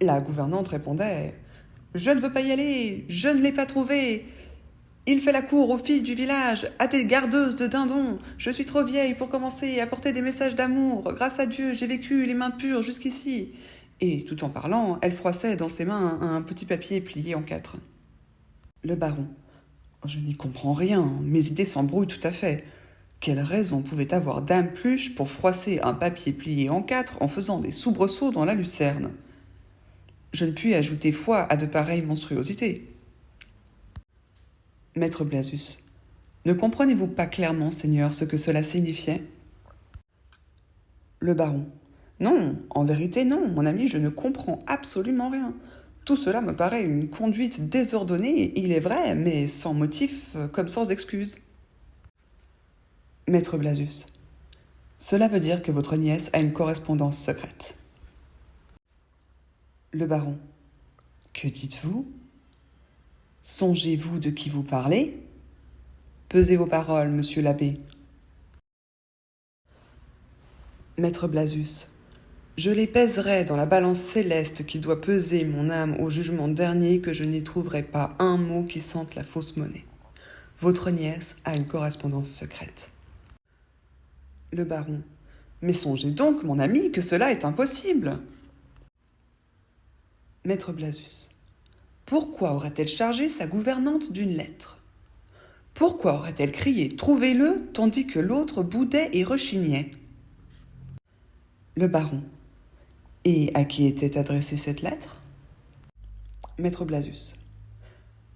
La gouvernante répondait « Je ne veux pas y aller, je ne l'ai pas trouvé. Il fait la cour aux filles du village, à des gardeuses de dindons. Je suis trop vieille pour commencer à porter des messages d'amour. Grâce à Dieu, j'ai vécu les mains pures jusqu'ici. » Et tout en parlant, elle froissait dans ses mains un petit papier plié en 4. Le baron. Je n'y comprends rien, mes idées s'embrouillent tout à fait. Quelle raison pouvait avoir Dame Pluche pour froisser un papier plié en 4 en faisant des soubresauts dans la lucerne? Je ne puis ajouter foi à de pareilles monstruosités. Maître Blasius. Ne comprenez-vous pas clairement, Seigneur, ce que cela signifiait? Le baron. Non, en vérité non, mon ami, je ne comprends absolument rien. Tout cela me paraît une conduite désordonnée, il est vrai, mais sans motif comme sans excuse. Maître Blasius. Cela veut dire que votre nièce a une correspondance secrète. Le baron. Que dites-vous? Songez-vous de qui vous parlez? Pesez vos paroles, monsieur l'abbé. Maître Blasius. Je les pèserai dans la balance céleste qui doit peser mon âme au jugement dernier que je n'y trouverai pas un mot qui sente la fausse monnaie. Votre nièce a une correspondance secrète. Le baron. Mais songez donc, mon ami, que cela est impossible. Maître Blasius. Pourquoi aurait-elle chargé sa gouvernante d'une lettre? Pourquoi aurait-elle crié « Trouvez-le » tandis que l'autre boudait et rechignait? Le baron. Et à qui était adressée cette lettre? Maître Blasius.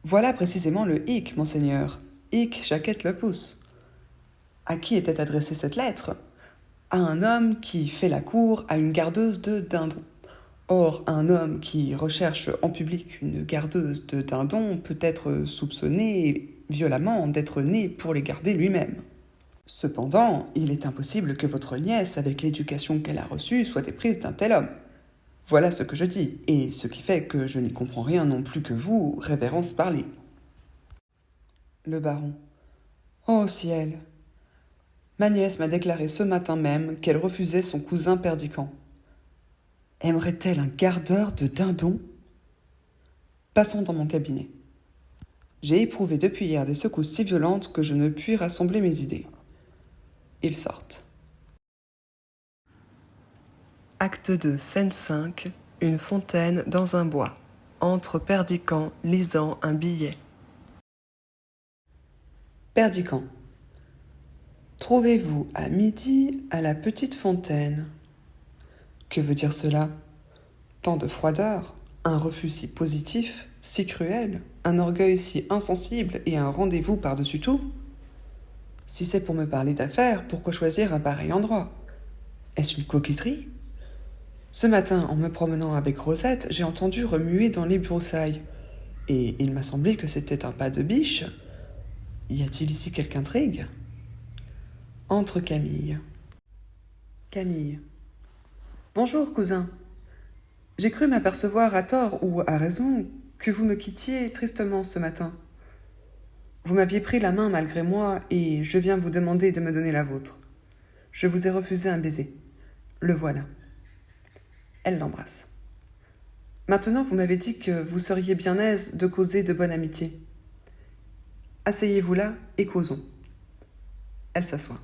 Voilà précisément le hic, monseigneur. Hic jaquette le pouce. À qui était adressée cette lettre? À un homme qui fait la cour à une gardeuse de dindons. Or, un homme qui recherche en public une gardeuse de dindons peut être soupçonné violemment d'être né pour les garder lui-même. Cependant, il est impossible que votre nièce, avec l'éducation qu'elle a reçue, soit éprise d'un tel homme. Voilà ce que je dis, et ce qui fait que je n'y comprends rien non plus que vous, révérence parler. Le baron. Ô ciel! Ma nièce m'a déclaré ce matin même qu'elle refusait son cousin Perdicant. Aimerait-elle un gardeur de dindons? Passons dans mon cabinet. J'ai éprouvé depuis hier des secousses si violentes que je ne puis rassembler mes idées. Ils sortent. Acte 2, scène 5. Une fontaine dans un bois. Entre Perdicant lisant un billet. Perdicant. Trouvez-vous à midi à la petite fontaine. Que veut dire cela? Tant de froideur, un refus si positif, si cruel, un orgueil si insensible et un rendez-vous par-dessus tout? Si c'est pour me parler d'affaires, pourquoi choisir un pareil endroit? Est-ce une coquetterie? Ce matin, en me promenant avec Rosette, j'ai entendu remuer dans les broussailles. Et il m'a semblé que c'était un pas de biche. Y a-t-il ici quelque intrigue? Entre Camille. Camille. Bonjour, cousin. J'ai cru m'apercevoir à tort ou à raison que vous me quittiez tristement ce matin. Vous m'aviez pris la main malgré moi et je viens vous demander de me donner la vôtre. Je vous ai refusé un baiser. Le voilà. Elle l'embrasse. Maintenant, vous m'avez dit que vous seriez bien aise de causer de bonne amitié. Asseyez-vous là et causons. Elle s'assoit.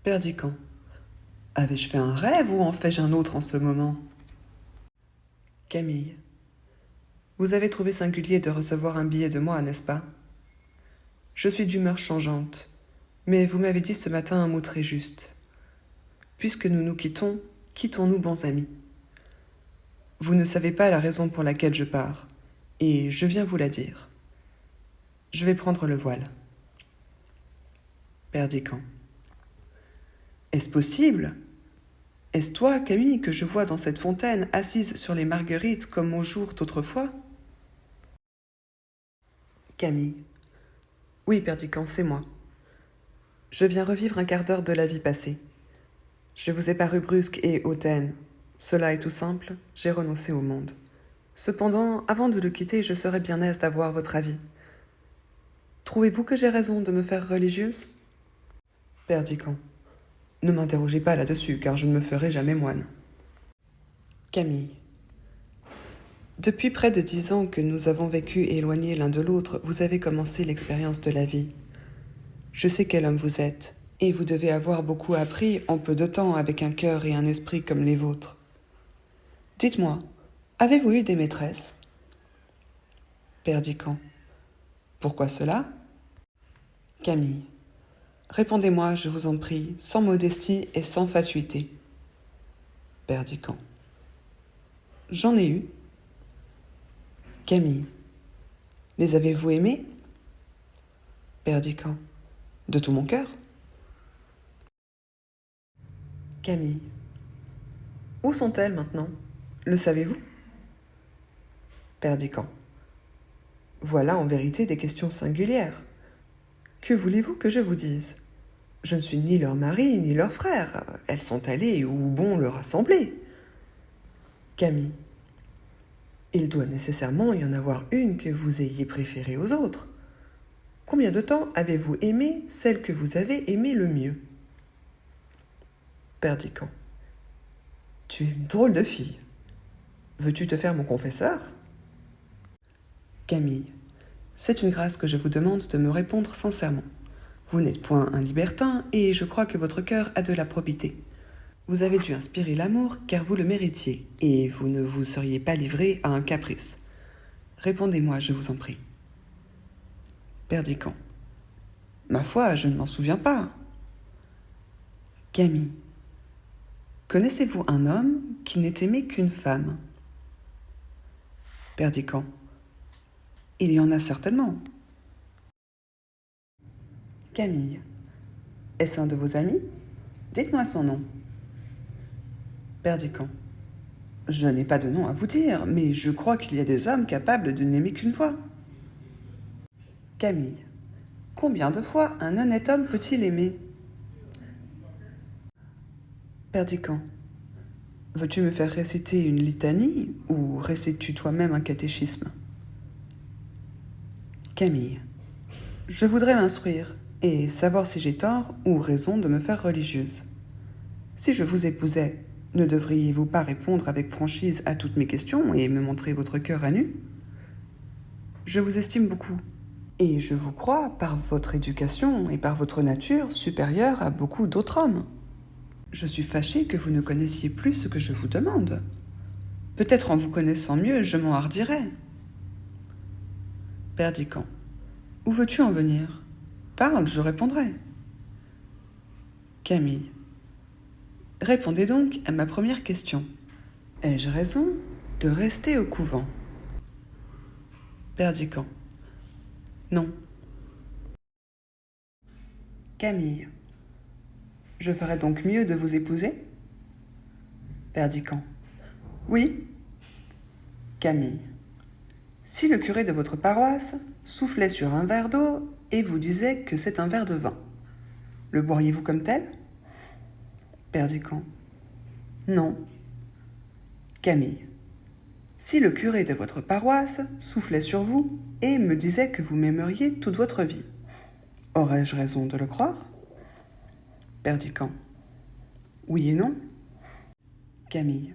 Perdicant. Avais-je fait un rêve ou en fais-je un autre en ce moment? Camille. Vous avez trouvé singulier de recevoir un billet de moi, n'est-ce pas? Je suis d'humeur changeante, mais vous m'avez dit ce matin un mot très juste. Puisque nous nous quittons, quittons-nous bons amis. Vous ne savez pas la raison pour laquelle je pars, et je viens vous la dire. Je vais prendre le voile. Perdican. Est-ce possible? Est-ce toi, Camille, que je vois dans cette fontaine, assise sur les marguerites comme au jour d'autrefois? Camille. Oui, Perdican, c'est moi. Je viens revivre un quart d'heure de la vie passée. Je vous ai paru brusque et hautaine. Cela est tout simple, j'ai renoncé au monde. Cependant, avant de le quitter, je serais bien aise d'avoir votre avis. Trouvez-vous que j'ai raison de me faire religieuse? Perdican. Ne m'interrogez pas là-dessus, car je ne me ferai jamais moine. Camille. Depuis près de 10 ans que nous avons vécu éloignés l'un de l'autre, vous avez commencé l'expérience de la vie. Je sais quel homme vous êtes, et vous devez avoir beaucoup appris en peu de temps avec un cœur et un esprit comme les vôtres. Dites-moi, avez-vous eu des maîtresses? Perdican. Pourquoi cela? Camille. Répondez-moi, je vous en prie, sans modestie et sans fatuité. Perdican. J'en ai eu. Camille. Les avez-vous aimées? Perdican. De tout mon cœur. Camille. Où sont-elles maintenant? Le savez-vous? Perdican. Voilà en vérité des questions singulières. Que voulez-vous que je vous dise? Je ne suis ni leur mari, ni leur frère. Elles sont allées où bon le rassembler. Camille. Il doit nécessairement y en avoir une que vous ayez préférée aux autres. Combien de temps avez-vous aimé celle que vous avez aimée le mieux? Perdican. Tu es une drôle de fille. Veux-tu te faire mon confesseur? Camille. C'est une grâce que je vous demande de me répondre sincèrement. Vous n'êtes point un libertin, et je crois que votre cœur a de la probité. Vous avez dû inspirer l'amour, car vous le méritiez, et vous ne vous seriez pas livré à un caprice. Répondez-moi, je vous en prie. Perdican. Ma foi, je ne m'en souviens pas. Camille. Connaissez-vous un homme qui n'ait aimé qu'une femme? Perdican. Il y en a certainement. Camille. Est-ce un de vos amis? Dites-moi son nom. Perdican. Je n'ai pas de nom à vous dire, mais je crois qu'il y a des hommes capables de n'aimer qu'une fois. Camille. Combien de fois un honnête homme peut-il aimer? Perdican. Veux-tu me faire réciter une litanie ou récites-tu toi-même un catéchisme? Camille. Je voudrais m'instruire et savoir si j'ai tort ou raison de me faire religieuse. Si je vous épousais, ne devriez-vous pas répondre avec franchise à toutes mes questions et me montrer votre cœur à nu? Je vous estime beaucoup, et je vous crois, par votre éducation et par votre nature, supérieure à beaucoup d'autres hommes. Je suis fâchée que vous ne connaissiez plus ce que je vous demande. Peut-être en vous connaissant mieux, je m'en hardirais. Perdican. Où veux-tu en venir? Parle, je répondrai. Camille. Répondez donc à ma première question. Ai-je raison de rester au couvent? Perdican. Non. Camille. Je ferais donc mieux de vous épouser? Perdican. Oui. Camille. Si le curé de votre paroisse soufflait sur un verre d'eau et vous disait que c'est un verre de vin, le boiriez-vous comme tel? Perdican. Non. Camille. Si le curé de votre paroisse soufflait sur vous et me disait que vous m'aimeriez toute votre vie, aurais-je raison de le croire? Perdican. Oui et non. Camille.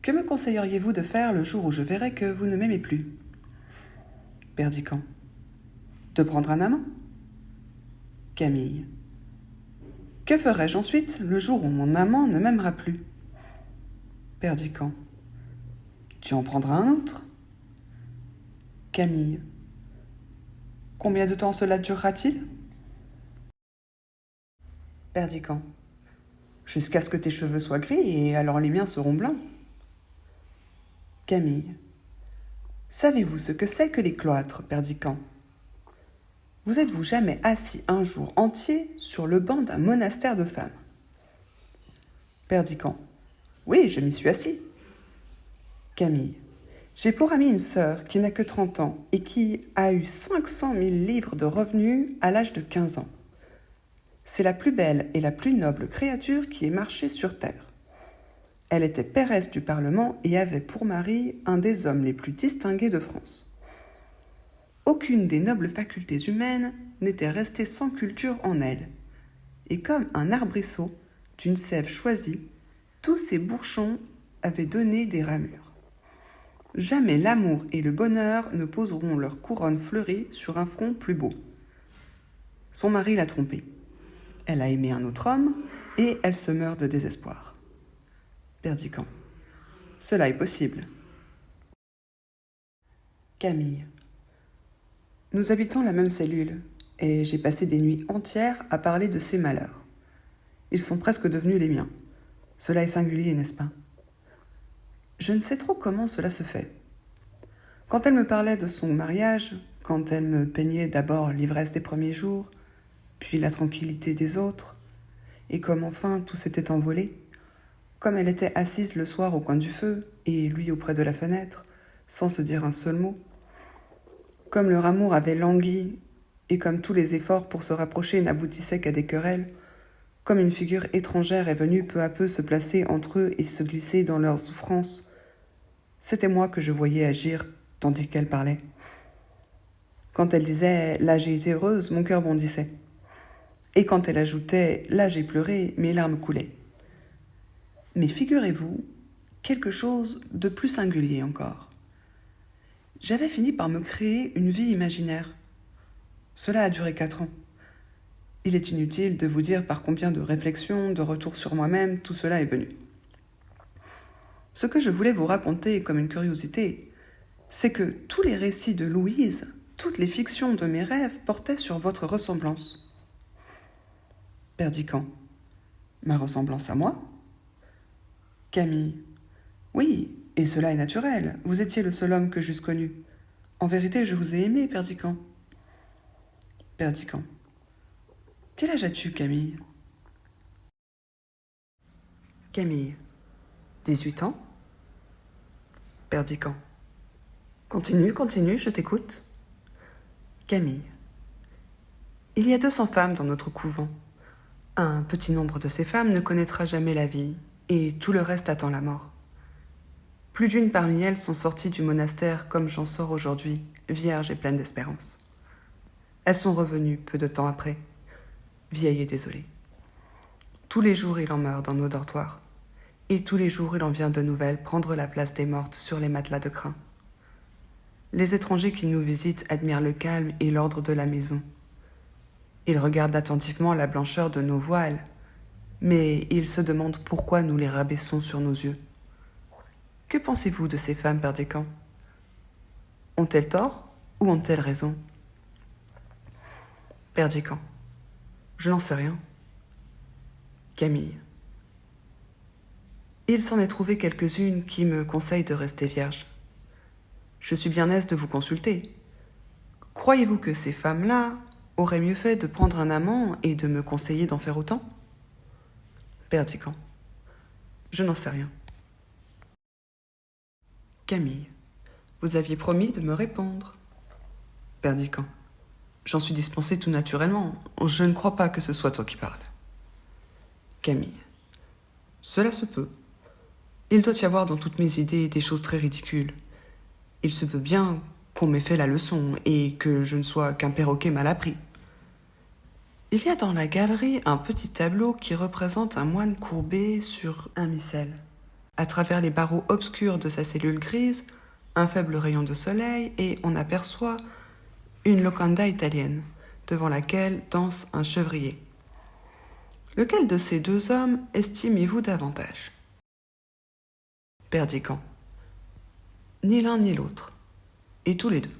Que me conseilleriez-vous de faire le jour où je verrai que vous ne m'aimez plus? Perdican. De prendre un amant? Camille. Que ferai-je ensuite le jour où mon amant ne m'aimera plus? Perdican. Tu en prendras un autre? Camille. Combien de temps cela durera-t-il? Perdican. Jusqu'à ce que tes cheveux soient gris et alors les miens seront blancs. Camille. Savez-vous ce que c'est que les cloîtres, Perdican? Vous êtes-vous jamais assis un jour entier sur le banc d'un monastère de femmes? Perdican. Oui, je m'y suis assis. Camille. J'ai pour amie une sœur qui n'a que 30 ans et qui a eu 500 000 livres de revenus à l'âge de 15 ans. C'est la plus belle et la plus noble créature qui ait marché sur terre. Elle était pairesse du Parlement et avait pour mari un des hommes les plus distingués de France. Aucune des nobles facultés humaines n'était restée sans culture en elle. Et comme un arbrisseau d'une sève choisie, tous ses bourgeons avaient donné des ramures. Jamais l'amour et le bonheur ne poseront leur couronne fleurie sur un front plus beau. Son mari l'a trompée. Elle a aimé un autre homme et elle se meurt de désespoir. Perdican. Cela est possible. Camille. Nous habitons la même cellule et j'ai passé des nuits entières à parler de ses malheurs. Ils sont presque devenus les miens. Cela est singulier, n'est-ce pas? Je ne sais trop comment cela se fait. Quand elle me parlait de son mariage, quand elle me peignait d'abord l'ivresse des premiers jours, puis la tranquillité des autres, et comme enfin tout s'était envolé, comme elle était assise le soir au coin du feu, et lui auprès de la fenêtre, sans se dire un seul mot, comme leur amour avait langui, et comme tous les efforts pour se rapprocher n'aboutissaient qu'à des querelles, comme une figure étrangère est venue peu à peu se placer entre eux et se glisser dans leurs souffrances, c'était moi que je voyais agir tandis qu'elle parlait. Quand elle disait « là j'ai été heureuse », mon cœur bondissait. Et quand elle ajoutait « là j'ai pleuré », mes larmes coulaient. Mais figurez-vous, quelque chose de plus singulier encore. J'avais fini par me créer une vie imaginaire. Cela a duré 4 ans. Il est inutile de vous dire par combien de réflexions, de retours sur moi-même, tout cela est venu. Ce que je voulais vous raconter comme une curiosité, c'est que tous les récits de Louise, toutes les fictions de mes rêves portaient sur votre ressemblance. Perdican. Ma ressemblance à moi? Camille. Oui, et cela est naturel. Vous étiez le seul homme que j'eusse connu. En vérité, je vous ai aimé, Perdican. Perdican. Quel âge as-tu, Camille? Camille. 18 ans? Perdican. Continue, je t'écoute. Camille. Il y a 200 femmes dans notre couvent. Un petit nombre de ces femmes ne connaîtra jamais la vie, et tout le reste attend la mort. Plus d'une parmi elles sont sorties du monastère comme j'en sors aujourd'hui, vierges et pleines d'espérance. Elles sont revenues peu de temps après, vieilles et désolées. Tous les jours il en meurt dans nos dortoirs, et tous les jours il en vient de nouvelles prendre la place des mortes sur les matelas de crin. Les étrangers qui nous visitent admirent le calme et l'ordre de la maison. Ils regardent attentivement la blancheur de nos voiles, mais ils se demandent pourquoi nous les rabaissons sur nos yeux. Que pensez-vous de ces femmes, Perdican? Ont-elles tort ou ont-elles raison? Perdican. Je n'en sais rien. Camille. Il s'en est trouvé quelques-unes qui me conseillent de rester vierge. Je suis bien aise de vous consulter. Croyez-vous que ces femmes-là auraient mieux fait de prendre un amant et de me conseiller d'en faire autant? Perdican. Je n'en sais rien. Camille. Vous aviez promis de me répondre. Perdican. J'en suis dispensée tout naturellement. Je ne crois pas que ce soit toi qui parles. Camille. Cela se peut. Il doit y avoir dans toutes mes idées des choses très ridicules. Il se peut bien qu'on m'ait fait la leçon et que je ne sois qu'un perroquet mal appris. Il y a dans la galerie un petit tableau qui représente un moine courbé sur un missel. À travers les barreaux obscurs de sa cellule grise, un faible rayon de soleil et on aperçoit une locanda italienne, devant laquelle danse un chevrier. Lequel de ces deux hommes estimez-vous davantage? Perdican. Ni l'un ni l'autre, et tous les deux.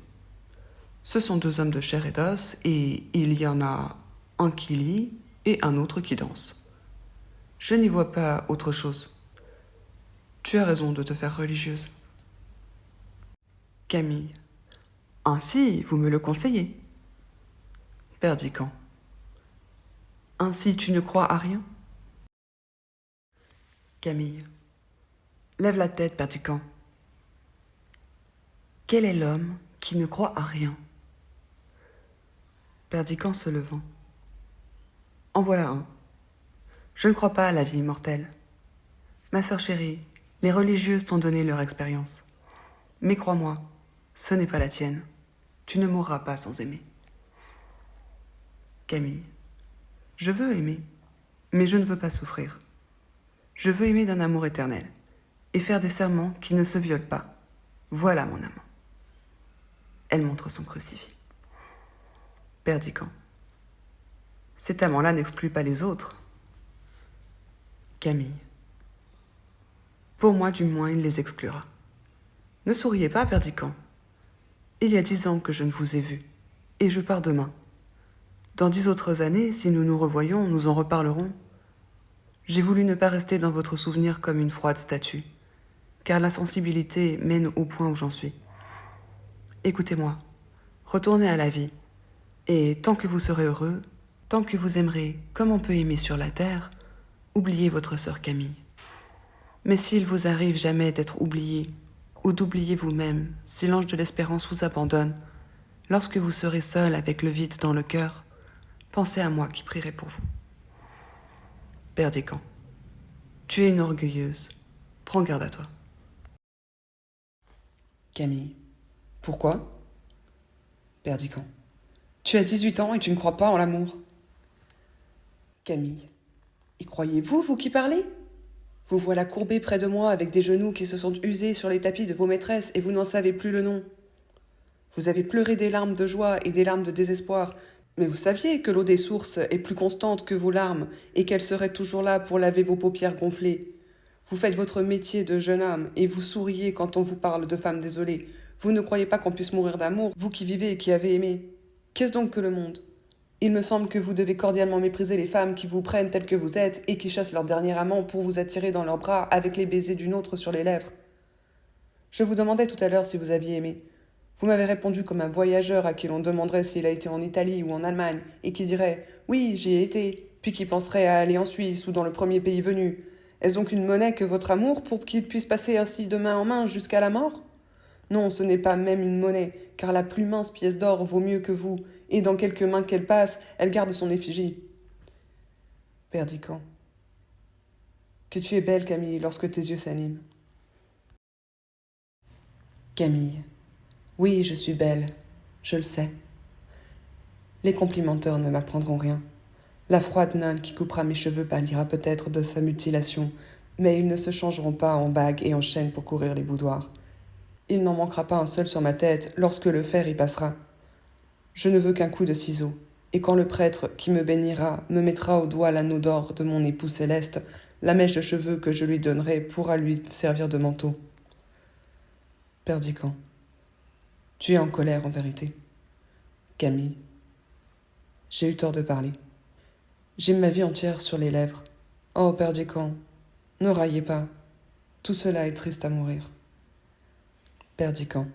Ce sont deux hommes de chair et d'os, et il y en a un qui lit et un autre qui danse. Je n'y vois pas autre chose. Tu as raison de te faire religieuse. Camille. Ainsi, vous me le conseillez. Perdican. Ainsi, tu ne crois à rien? Camille. Lève la tête, Perdican. Quel est l'homme qui ne croit à rien? Perdican se levant. En voilà un. Je ne crois pas à la vie immortelle. Ma sœur chérie, les religieuses t'ont donné leur expérience. Mais crois-moi, ce n'est pas la tienne. Tu ne mourras pas sans aimer. Camille. Je veux aimer, mais je ne veux pas souffrir. Je veux aimer d'un amour éternel et faire des serments qui ne se violent pas. Voilà mon amant. Elle montre son crucifix. Perdican. Cet amant-là n'exclut pas les autres. Camille. Pour moi, du moins, il les exclura. Ne souriez pas, Perdican. Il y a 10 ans que je ne vous ai vu, et je pars demain. Dans 10 autres années, si nous nous revoyons, nous en reparlerons. J'ai voulu ne pas rester dans votre souvenir comme une froide statue, car l'insensibilité mène au point où j'en suis. Écoutez-moi, retournez à la vie, et tant que vous serez heureux, tant que vous aimerez comme on peut aimer sur la terre, oubliez votre sœur Camille. Mais s'il vous arrive jamais d'être oublié, ou d'oublier vous-même, si l'ange de l'espérance vous abandonne, lorsque vous serez seul avec le vide dans le cœur, pensez à moi qui prierai pour vous. Perdican. Tu es une orgueilleuse. Prends garde à toi. Camille. Pourquoi? Perdican. Tu as 18 ans et tu ne crois pas en l'amour. Camille. Y croyez-vous, vous qui parlez? Vous voilà courbé près de moi avec des genoux qui se sont usés sur les tapis de vos maîtresses et vous n'en savez plus le nom. Vous avez pleuré des larmes de joie et des larmes de désespoir, mais vous saviez que l'eau des sources est plus constante que vos larmes et qu'elle serait toujours là pour laver vos paupières gonflées. Vous faites votre métier de jeune homme et vous souriez quand on vous parle de femme désolée. Vous ne croyez pas qu'on puisse mourir d'amour, vous qui vivez et qui avez aimé. Qu'est-ce donc que le monde? Il me semble que vous devez cordialement mépriser les femmes qui vous prennent telles que vous êtes et qui chassent leur dernier amant pour vous attirer dans leurs bras avec les baisers d'une autre sur les lèvres. Je vous demandais tout à l'heure si vous aviez aimé. Vous m'avez répondu comme un voyageur à qui l'on demanderait s'il a été en Italie ou en Allemagne et qui dirait « Oui, j'y ai été », puis qui penserait à aller en Suisse ou dans le premier pays venu. Est-ce donc une monnaie que votre amour pour qu'il puisse passer ainsi de main en main jusqu'à la mort? Non, ce n'est pas même une monnaie, car la plus mince pièce d'or vaut mieux que vous, et dans quelques mains qu'elle passe, elle garde son effigie. Perdican. Que tu es belle, Camille, lorsque tes yeux s'animent. Camille. Oui, je suis belle, je le sais. Les complimenteurs ne m'apprendront rien. La froide nonne qui coupera mes cheveux pâlira peut-être de sa mutilation, mais ils ne se changeront pas en bagues et en chaînes pour courir les boudoirs. Il n'en manquera pas un seul sur ma tête lorsque le fer y passera. Je ne veux qu'un coup de ciseau, et quand le prêtre qui me bénira me mettra au doigt l'anneau d'or de mon époux céleste, la mèche de cheveux que je lui donnerai pourra lui servir de manteau. Perdican. Tu es en colère en vérité. Camille. J'ai eu tort de parler. J'ai ma vie entière sur les lèvres. Oh, Perdican, ne raillez pas. Tout cela est triste à mourir. Perdican.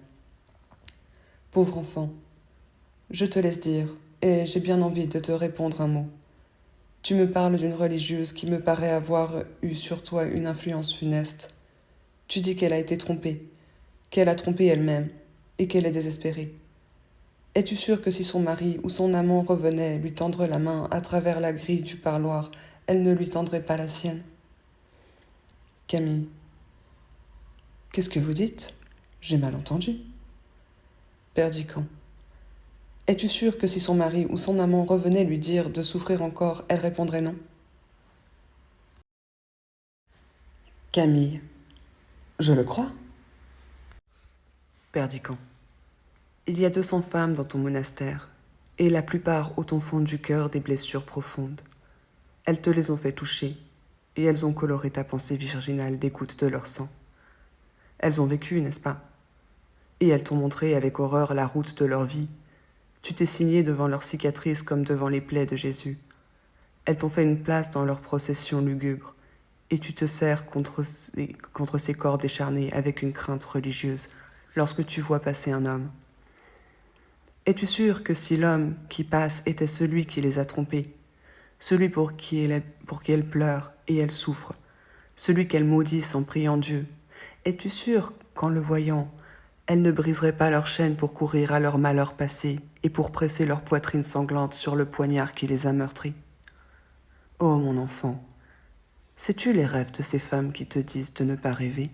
Pauvre enfant, je te laisse dire, et j'ai bien envie de te répondre un mot. Tu me parles d'une religieuse qui me paraît avoir eu sur toi une influence funeste. Tu dis qu'elle a été trompée, qu'elle a trompé elle-même, et qu'elle est désespérée. Es-tu sûr que si son mari ou son amant revenait lui tendre la main à travers la grille du parloir, elle ne lui tendrait pas la sienne? Camille. Qu'est-ce que vous dites? J'ai mal entendu. Perdican. Es-tu sûr que si son mari ou son amant revenait lui dire de souffrir encore, elle répondrait non? Camille. Je le crois. Perdican. Il y a 200 femmes dans ton monastère, et la plupart ont au fond du cœur des blessures profondes. Elles te les ont fait toucher, et elles ont coloré ta pensée virginale des gouttes de leur sang. Elles ont vécu, n'est-ce pas? Et elles t'ont montré avec horreur la route de leur vie, Tu t'es signé devant leurs cicatrices comme devant les plaies de Jésus. Elles t'ont fait une place dans leur procession lugubre, et tu te serres contre ces corps décharnés avec une crainte religieuse lorsque tu vois passer un homme. Es-tu sûr que si l'homme qui passe était celui qui les a trompés, celui pour qui elles pleurent et elles souffrent, celui qu'elles maudissent en priant Dieu, es-tu sûr qu'en le voyant, elles ne briseraient pas leurs chaînes pour courir à leur malheur passé et pour presser leur poitrine sanglante sur le poignard qui les a meurtris? Oh mon enfant, sais-tu les rêves de ces femmes qui te disent de ne pas rêver?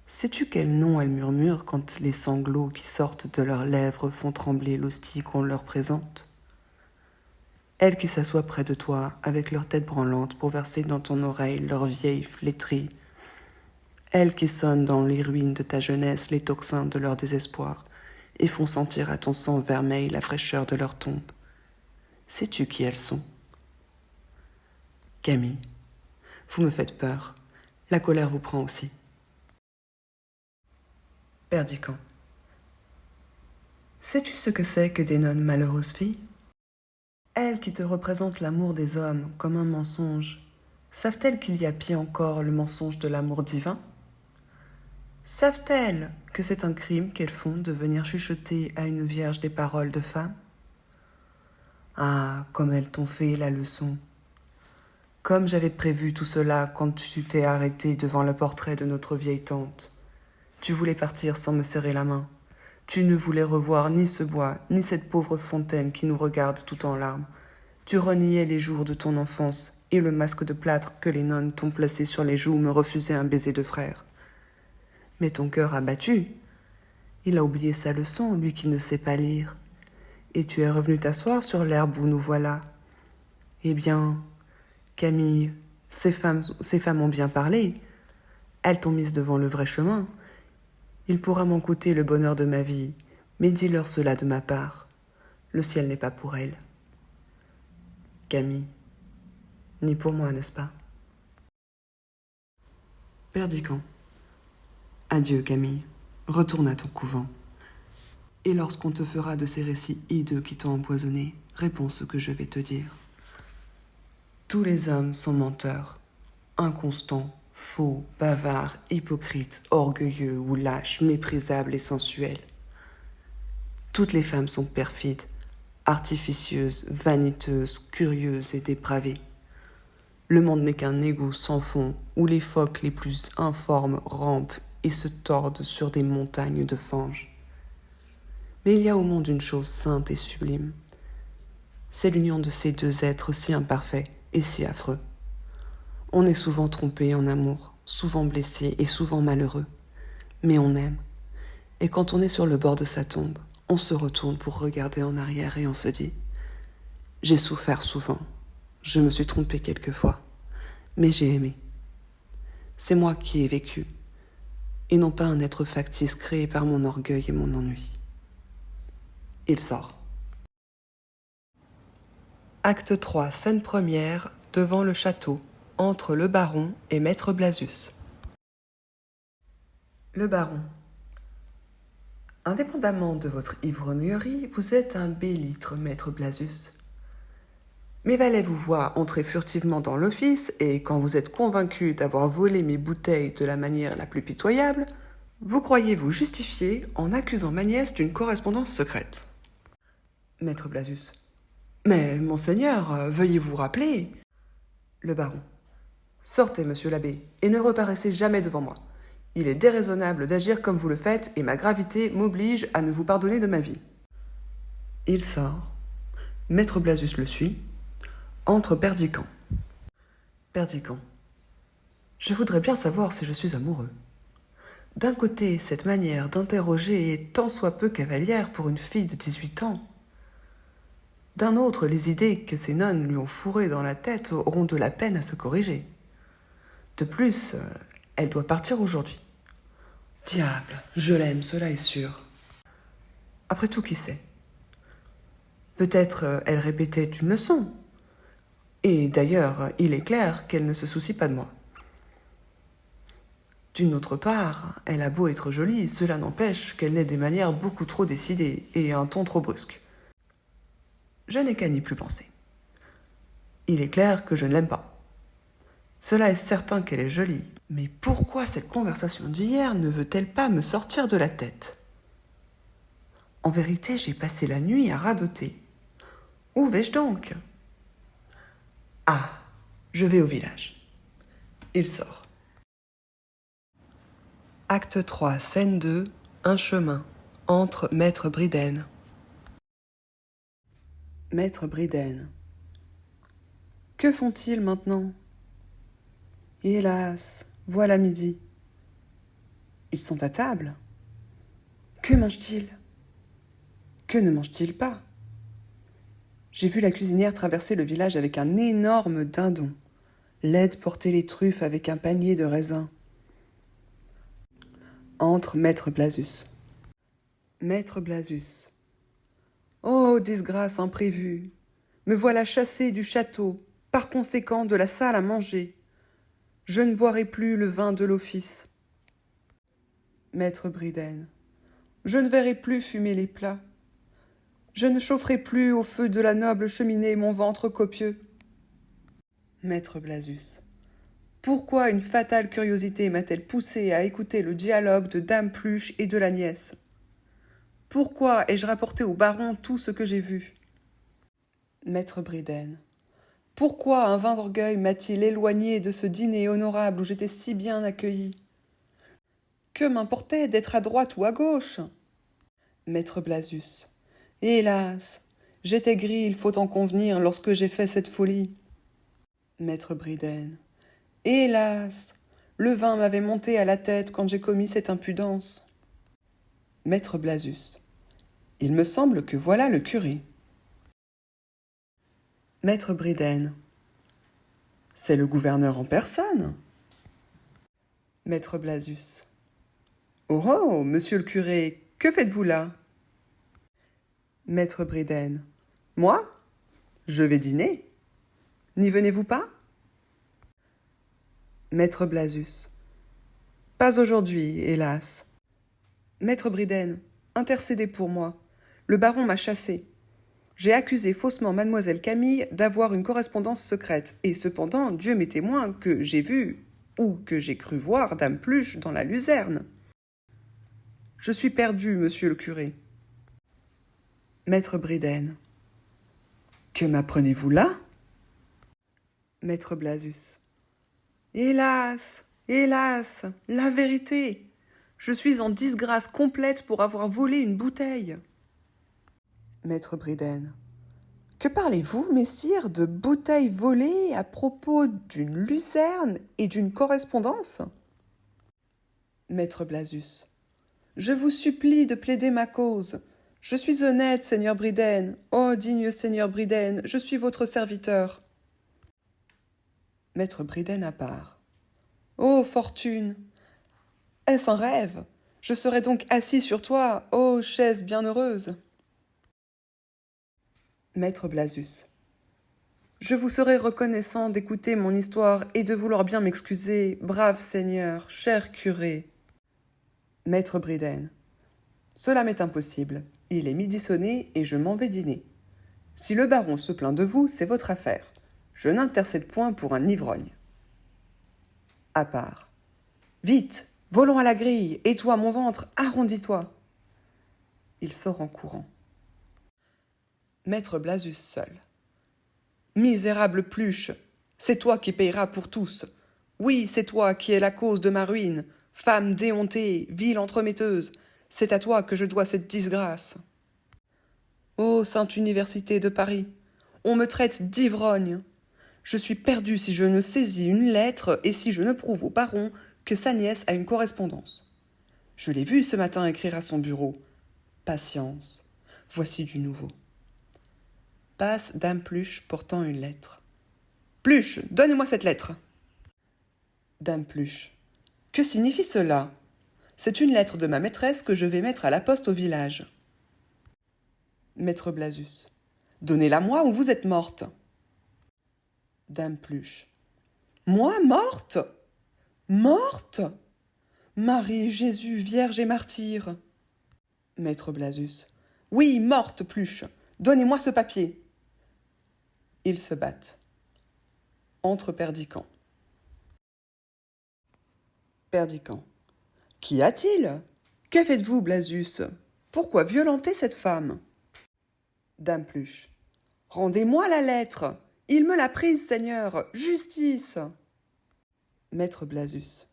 Sais-tu quel nom elles murmurent quand les sanglots qui sortent de leurs lèvres font trembler l'hostie qu'on leur présente? Elles qui s'assoient près de toi avec leur tête branlante pour verser dans ton oreille leur vieille flétrie, elles qui sonnent dans les ruines de ta jeunesse les tocsins de leur désespoir et font sentir à ton sang vermeil la fraîcheur de leur tombe. Sais-tu qui elles sont? Camille, vous me faites peur. La colère vous prend aussi. Perdican. Sais-tu ce que c'est que des nonnes malheureuses filles? Elles qui te représentent l'amour des hommes comme un mensonge, savent-elles qu'il y a pis encore le mensonge de l'amour divin? Savent-elles que c'est un crime qu'elles font de venir chuchoter à une vierge des paroles de femme? Ah, comme elles t'ont fait la leçon! Comme j'avais prévu tout cela quand tu t'es arrêté devant le portrait de notre vieille tante. Tu voulais partir sans me serrer la main. Tu ne voulais revoir ni ce bois, ni cette pauvre fontaine qui nous regarde tout en larmes. Tu reniais les jours de ton enfance, et le masque de plâtre que les nonnes t'ont placé sur les joues me refusait un baiser de frère. Mais ton cœur a battu. Il a oublié sa leçon, lui qui ne sait pas lire. Et tu es revenu t'asseoir sur l'herbe où nous voilà. Eh bien, Camille, ces femmes ont bien parlé. Elles t'ont mise devant le vrai chemin. Il pourra m'en coûter le bonheur de ma vie, mais dis-leur cela de ma part. Le ciel n'est pas pour elles. Camille, ni pour moi, n'est-ce pas? Perdican. Adieu, Camille. Retourne à ton couvent. Et lorsqu'on te fera de ces récits hideux qui t'ont empoisonné, réponds ce que je vais te dire. Tous les hommes sont menteurs, inconstants, faux, bavards, hypocrites, orgueilleux ou lâches, méprisables et sensuels. Toutes les femmes sont perfides, artificieuses, vaniteuses, curieuses et dépravées. Le monde n'est qu'un égout sans fond où les phoques les plus informes rampent et se tordent sur des montagnes de fange. Mais il y a au monde une chose sainte et sublime. C'est l'union de ces deux êtres si imparfaits et si affreux. On est souvent trompé en amour, souvent blessé et souvent malheureux. Mais on aime. Et quand on est sur le bord de sa tombe, on se retourne pour regarder en arrière et on se dit « J'ai souffert souvent, je me suis trompé quelquefois, mais j'ai aimé. C'est moi qui ai vécu, et non pas un être factice créé par mon orgueil et mon ennui. » Il sort. Acte 3, scène première, devant le château, entre le baron et maître Blasius. Le baron. Indépendamment de votre ivrognerie, vous êtes un bélitre, maître Blasius. Mes valets vous voient entrer furtivement dans l'office et quand vous êtes convaincu d'avoir volé mes bouteilles de la manière la plus pitoyable, vous croyez vous justifier en accusant ma nièce d'une correspondance secrète. Maître Blasius. Mais, monseigneur, veuillez vous rappeler. Le baron. Sortez, monsieur l'abbé, et ne reparaissez jamais devant moi. Il est déraisonnable d'agir comme vous le faites, et ma gravité m'oblige à ne vous pardonner de ma vie. Il sort. Maître Blasius le suit. Entre Perdican. Perdican. Je voudrais bien savoir si je suis amoureux. D'un côté, cette manière d'interroger est tant soit peu cavalière pour une fille de 18 ans. D'un autre, les idées que ces nonnes lui ont fourrées dans la tête auront de la peine à se corriger. De plus, elle doit partir aujourd'hui. Diable, je l'aime, cela est sûr. Après tout, qui sait? Peut-être elle répétait une leçon. Et d'ailleurs, il est clair qu'elle ne se soucie pas de moi. D'une autre part, elle a beau être jolie, cela n'empêche qu'elle n'ait des manières beaucoup trop décidées et un ton trop brusque. Je n'ai qu'à n'y plus penser. Il est clair que je ne l'aime pas. Cela est certain qu'elle est jolie, mais pourquoi cette conversation d'hier ne veut-elle pas me sortir de la tête? En vérité, j'ai passé la nuit à radoter. Où vais-je donc? Ah, je vais au village. Il sort. Acte 3, scène 2, un chemin, entre Maître Bridhen. Maître Bridhen. Que font-ils maintenant? Hélas, voilà midi. Ils sont à table. Que mangent-ils? Que ne mangent-ils pas? J'ai vu la cuisinière traverser le village avec un énorme dindon. L'aide porter les truffes avec un panier de raisins. Entre Maître Blazus. Maître Blazus. Oh, disgrâce imprévue! Me voilà chassé du château, par conséquent de la salle à manger. Je ne boirai plus le vin de l'office. Maître Bridhen. Je ne verrai plus fumer les plats. Je ne chaufferai plus au feu de la noble cheminée mon ventre copieux. Maître Blazus. Pourquoi une fatale curiosité m'a-t-elle poussé à écouter le dialogue de Dame Pluche et de la nièce? Pourquoi ai-je rapporté au baron tout ce que j'ai vu? Maître Bridhen. Pourquoi un vin d'orgueil m'a-t-il éloigné de ce dîner honorable où j'étais si bien accueilli? Que m'importait d'être à droite ou à gauche? Maître Blazus. Hélas, j'étais gris, il faut en convenir, lorsque j'ai fait cette folie. Maître Bridhen. Hélas, le vin m'avait monté à la tête quand j'ai commis cette impudence. Maître Blazus. Il me semble que voilà le curé. Maître Bridhen. C'est le gouverneur en personne. Maître Blazus. Oh oh, monsieur le curé, que faites-vous là? Maître Bridhen. Moi? Je vais dîner. N'y venez-vous pas? Maître Blazus. Pas aujourd'hui, hélas. Maître Bridhen, intercédez pour moi. Le baron m'a chassé. J'ai accusé faussement mademoiselle Camille d'avoir une correspondance secrète, et cependant, Dieu m'est témoin que j'ai vu, ou que j'ai cru voir, Dame Pluche dans la luzerne. Je suis perdu, monsieur le curé. Maître Bridhen. Que m'apprenez-vous là? Maître Blazus. Hélas, hélas, la vérité. Je suis en disgrâce complète pour avoir volé une bouteille. Maître Bridhen. Que parlez-vous, messire, de bouteilles volées à propos d'une lucerne et d'une correspondance? Maître Blazus. Je vous supplie de plaider ma cause. Je suis honnête, seigneur Bridhen. Oh, digne seigneur Bridhen, je suis votre serviteur. Maître Bridhen à part. Ô fortune! Est-ce un rêve? Je serai donc assis sur toi, ô chaise bienheureuse. Maître Blazus. Je vous serai reconnaissant d'écouter mon histoire et de vouloir bien m'excuser, brave seigneur, cher curé. Maître Bridhen. Cela m'est impossible. Il est midi sonné et je m'en vais dîner. Si le baron se plaint de vous, c'est votre affaire. Je n'intercède point pour un ivrogne. À part. Vite, volons à la grille, et toi, mon ventre, arrondis-toi. Il sort en courant. Maître Blazus seul. Misérable Pluche, c'est toi qui payeras pour tous. Oui, c'est toi qui es la cause de ma ruine. Femme déhontée, ville entremetteuse, c'est à toi que je dois cette disgrâce. Ô sainte université de Paris, on me traite d'ivrogne. Je suis perdu si je ne saisis une lettre et si je ne prouve au baron que sa nièce a une correspondance. Je l'ai vu ce matin écrire à son bureau. Patience, voici du nouveau. Passe Dame Pluche portant une lettre. Pluche, donnez-moi cette lettre. Dame Pluche. Que signifie cela? C'est une lettre de ma maîtresse que je vais mettre à la poste au village. Maître Blazus. Donnez-la-moi ou vous êtes morte. Dame Pluche. Moi, morte? Morte? Marie, Jésus, Vierge et martyre. Maître Blazus. Oui, morte, Pluche. Donnez-moi ce papier. Ils se battent. Entre Perdicant. Perdicant. Qu'y a-t-il? Que faites-vous, Blazus? Pourquoi violenter cette femme? Dame Pluche. Rendez-moi la lettre! Il me l'a prise, Seigneur! Justice! Maître Blazus.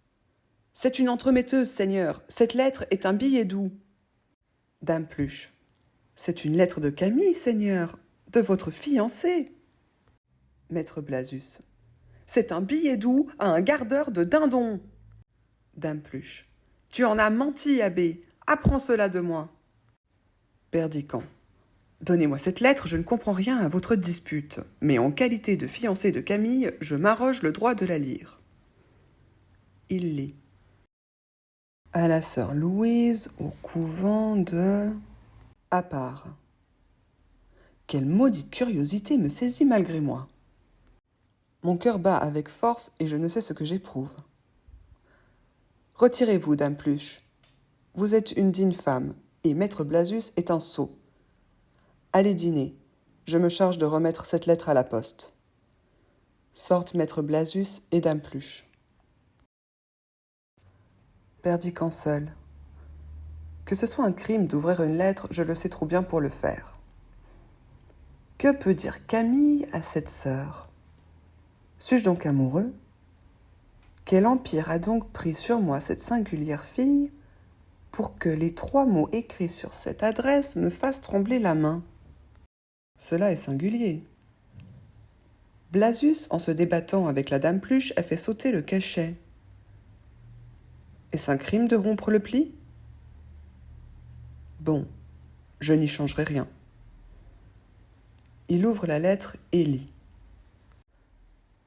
C'est une entremetteuse, Seigneur. Cette lettre est un billet doux. Dame Pluche. C'est une lettre de Camille, Seigneur, de votre fiancé. Maître Blazus. C'est un billet doux à un gardeur de dindons. Dame Pluche. Tu en as menti, abbé. Apprends cela de moi. Perdicant. Donnez-moi cette lettre, je ne comprends rien à votre dispute, mais en qualité de fiancé de Camille, je m'arroge le droit de la lire. Il lit. À la sœur Louise, au couvent de... À part. Quelle maudite curiosité me saisit malgré moi. Mon cœur bat avec force et je ne sais ce que j'éprouve. Retirez-vous, Dame Pluche. Vous êtes une digne femme, et Maître Blazus est un sot. Allez dîner. Je me charge de remettre cette lettre à la poste. Sortent Maître Blazus et Dame Pluche. Perdicant seul. Que ce soit un crime d'ouvrir une lettre, je le sais trop bien pour le faire. Que peut dire Camille à cette sœur? Suis-je donc amoureux? Quel empire a donc pris sur moi cette singulière fille pour que les 3 mots écrits sur cette adresse me fassent trembler la main? Cela est singulier. Blazus, en se débattant avec la Dame Pluche, a fait sauter le cachet. Est-ce un crime de rompre le pli? Bon, je n'y changerai rien. Il ouvre la lettre et lit.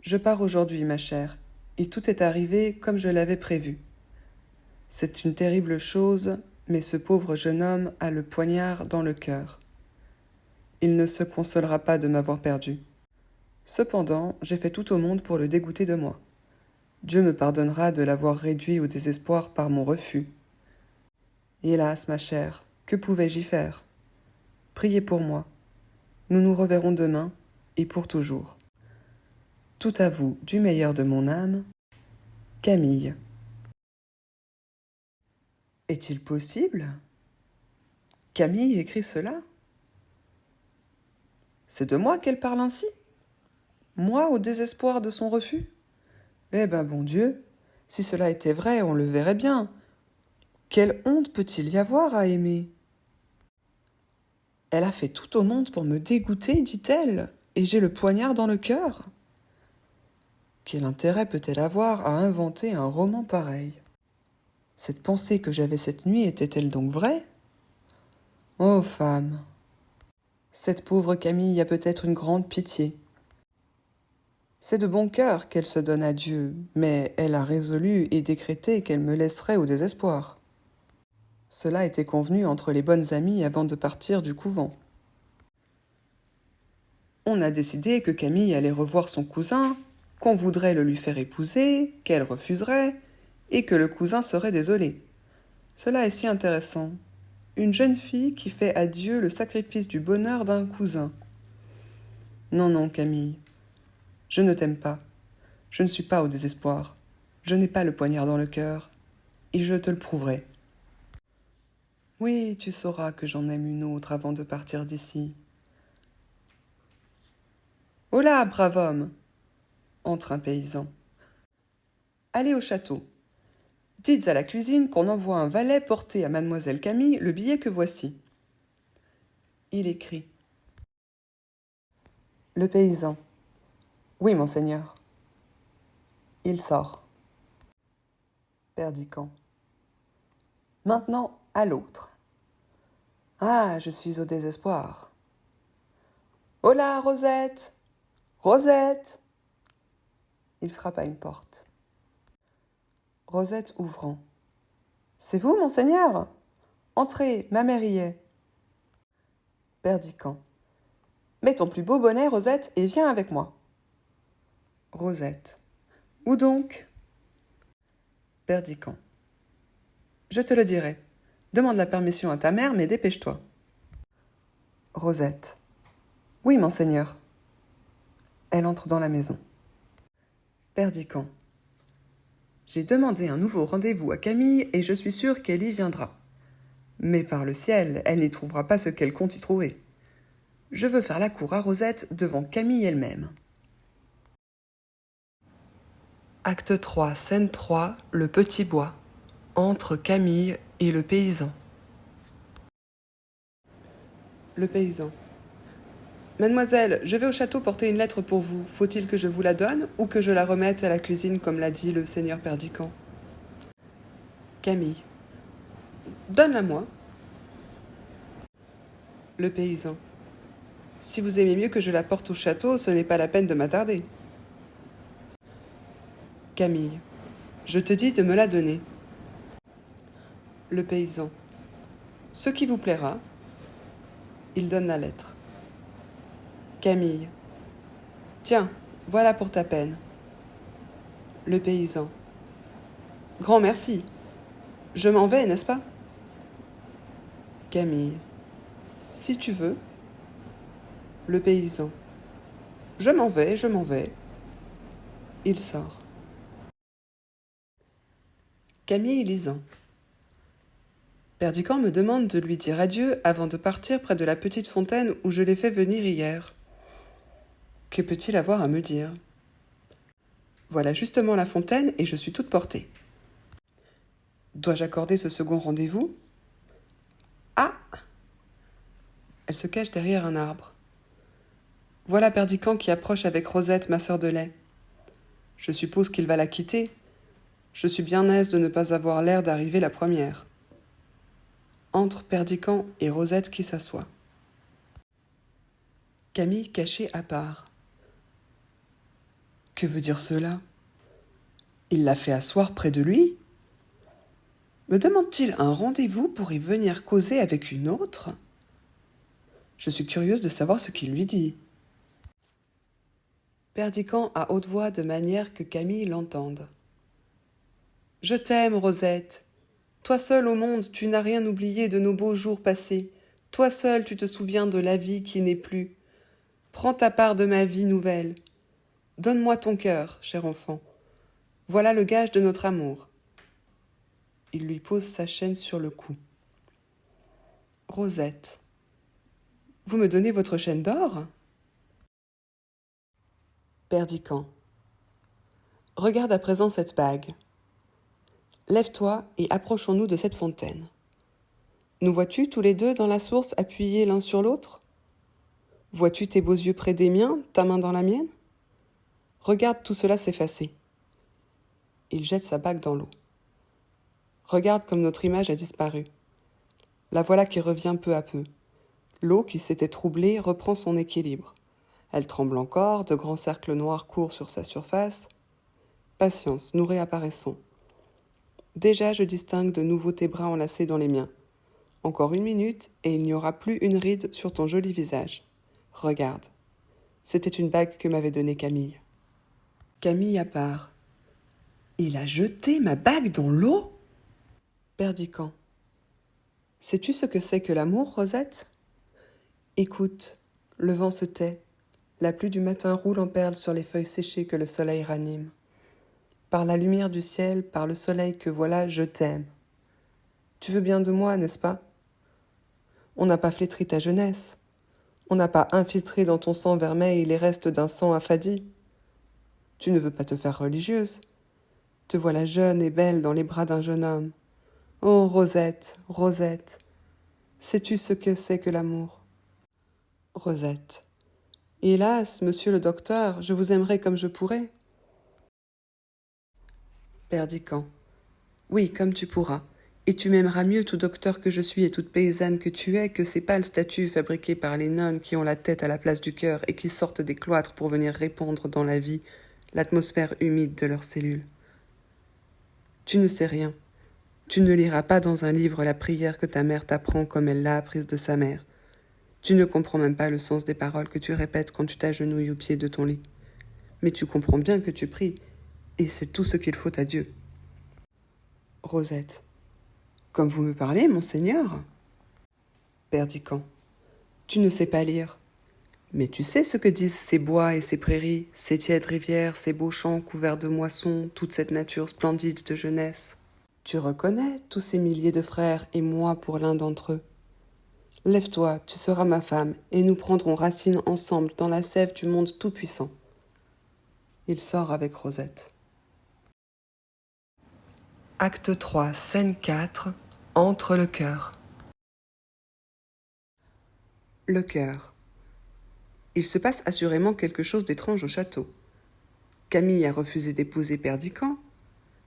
Je pars aujourd'hui, ma chère, et tout est arrivé comme je l'avais prévu. C'est une terrible chose, mais ce pauvre jeune homme a le poignard dans le cœur. Il ne se consolera pas de m'avoir perdu. Cependant, j'ai fait tout au monde pour le dégoûter de moi. Dieu me pardonnera de l'avoir réduit au désespoir par mon refus. Hélas, ma chère, que pouvais-je y faire? Priez pour moi. Nous nous reverrons demain, et pour toujours. Tout à vous, du meilleur de mon âme, Camille. Est-il possible? Camille écrit cela? C'est de moi qu'elle parle ainsi? Moi, au désespoir de son refus? Eh ben, bon Dieu, si cela était vrai, on le verrait bien. Quelle honte peut-il y avoir à aimer? Elle a fait tout au monde pour me dégoûter, dit-elle, et j'ai le poignard dans le cœur. Quel intérêt peut-elle avoir à inventer un roman pareil? Cette pensée que j'avais cette nuit était-elle donc vraie? Oh, femme! Cette pauvre Camille a peut-être une grande pitié. C'est de bon cœur qu'elle se donne à Dieu, mais elle a résolu et décrété qu'elle me laisserait au désespoir. Cela était convenu entre les bonnes amies avant de partir du couvent. On a décidé que Camille allait revoir son cousin, qu'on voudrait le lui faire épouser, qu'elle refuserait, et que le cousin serait désolé. Cela est si intéressant. Une jeune fille qui fait à Dieu le sacrifice du bonheur d'un cousin. Non, non, Camille. Je ne t'aime pas. Je ne suis pas au désespoir. Je n'ai pas le poignard dans le cœur. Et je te le prouverai. Oui, tu sauras que j'en aime une autre avant de partir d'ici. Holà, brave homme! Entre un paysan. Allez au château. Dites à la cuisine qu'on envoie un valet porter à mademoiselle Camille le billet que voici. Il écrit. Le paysan. Oui, monseigneur. Il sort. Perdicant. Maintenant, à l'autre. Ah, je suis au désespoir. Holà, Rosette! Rosette! Il frappe à une porte. Rosette ouvrant. C'est vous, monseigneur? Entrez, ma mère y est. Perdicant. Mets ton plus beau bonnet, Rosette, et viens avec moi. Rosette. Où donc? Perdicant. Je te le dirai. Demande la permission à ta mère, mais dépêche-toi. Rosette. Oui, monseigneur. Elle entre dans la maison. Perdican. J'ai demandé un nouveau rendez-vous à Camille et je suis sûre qu'elle y viendra. Mais par le ciel, elle n'y trouvera pas ce qu'elle compte y trouver. Je veux faire la cour à Rosette devant Camille elle-même. Acte 3, scène 3, le petit bois. Entre Camille et le paysan. Le paysan. Mademoiselle, je vais au château porter une lettre pour vous. Faut-il que je vous la donne ou que je la remette à la cuisine comme l'a dit le seigneur Perdican? Camille. Donne-la-moi. Le paysan. Si vous aimez mieux que je la porte au château, ce n'est pas la peine de m'attarder. Camille. Je te dis de me la donner. Le paysan. Ce qui vous plaira. Il donne la lettre. Camille. Tiens, voilà pour ta peine. Le paysan. Grand merci. Je m'en vais, n'est-ce pas? Camille. Si tu veux. Le paysan. Je m'en vais, je m'en vais. Il sort. Camille lisant. Perdican me demande de lui dire adieu avant de partir près de la petite fontaine où je l'ai fait venir hier. Que peut-il avoir à me dire? Voilà justement la fontaine et je suis toute portée. Dois-je accorder ce second rendez-vous? Ah! Elle se cache derrière un arbre. Voilà Perdican qui approche avec Rosette, ma sœur de lait. Je suppose qu'il va la quitter. Je suis bien aise de ne pas avoir l'air d'arriver la première. Entre Perdican et Rosette qui s'assoit. Camille cachée à part. Que veut dire cela? Il l'a fait asseoir près de lui? Me demande-t-il un rendez-vous pour y venir causer avec une autre? Je suis curieuse de savoir ce qu'il lui dit. Perdican à haute voix de manière que Camille l'entende. Je t'aime, Rosette. Toi seule au monde, tu n'as rien oublié de nos beaux jours passés. Toi seule, tu te souviens de la vie qui n'est plus. Prends ta part de ma vie nouvelle. Donne-moi ton cœur, cher enfant. Voilà le gage de notre amour. Il lui pose sa chaîne sur le cou. Rosette. Vous me donnez votre chaîne d'or? Perdican. Regarde à présent cette bague. Lève-toi et approchons-nous de cette fontaine. Nous vois-tu tous les deux dans la source appuyés l'un sur l'autre? Vois-tu tes beaux yeux près des miens, ta main dans la mienne? Regarde tout cela s'effacer. Il jette sa bague dans l'eau. Regarde comme notre image a disparu. La voilà qui revient peu à peu. L'eau, qui s'était troublée, reprend son équilibre. Elle tremble encore, de grands cercles noirs courent sur sa surface. Patience, nous réapparaissons. Déjà, je distingue de nouveau tes bras enlacés dans les miens. Encore 1 minute, et il n'y aura plus une ride sur ton joli visage. Regarde. C'était une bague que m'avait donnée Camille. Camille à part. Il a jeté ma bague dans l'eau? Perdican. Sais-tu ce que c'est que l'amour, Rosette? Écoute, le vent se tait. La pluie du matin roule en perles sur les feuilles séchées que le soleil ranime. Par la lumière du ciel, par le soleil que voilà, je t'aime. Tu veux bien de moi, n'est-ce pas? On n'a pas flétri ta jeunesse. On n'a pas infiltré dans ton sang vermeil les restes d'un sang affadi. Tu ne veux pas te faire religieuse. Te voilà jeune et belle dans les bras d'un jeune homme. Oh, Rosette, Rosette, sais-tu ce que c'est que l'amour? Rosette. Hélas, monsieur le docteur, je vous aimerais comme je pourrais. Perdican. Oui, comme tu pourras. Et tu m'aimeras mieux, tout docteur que je suis et toute paysanne que tu es, que ces pâles statues fabriquées par les nonnes qui ont la tête à la place du cœur et qui sortent des cloîtres pour venir répandre dans la vie l'atmosphère humide de leurs cellules. Tu ne sais rien. Tu ne liras pas dans un livre la prière que ta mère t'apprend comme elle l'a apprise de sa mère. Tu ne comprends même pas le sens des paroles que tu répètes quand tu t'agenouilles au pied de ton lit. Mais tu comprends bien que tu pries, et c'est tout ce qu'il faut à Dieu. Rosette. Comme vous me parlez, monseigneur? Perdican. Tu ne sais pas lire. Mais tu sais ce que disent ces bois et ces prairies, ces tièdes rivières, ces beaux champs couverts de moissons, toute cette nature splendide de jeunesse. Tu reconnais tous ces milliers de frères et moi pour l'un d'entre eux. Lève-toi, tu seras ma femme, et nous prendrons racine ensemble dans la sève du monde tout-puissant. Il sort avec Rosette. Acte 3, scène 4, entre le cœur. Le cœur. Il se passe assurément quelque chose d'étrange au château. Camille a refusé d'épouser Perdican.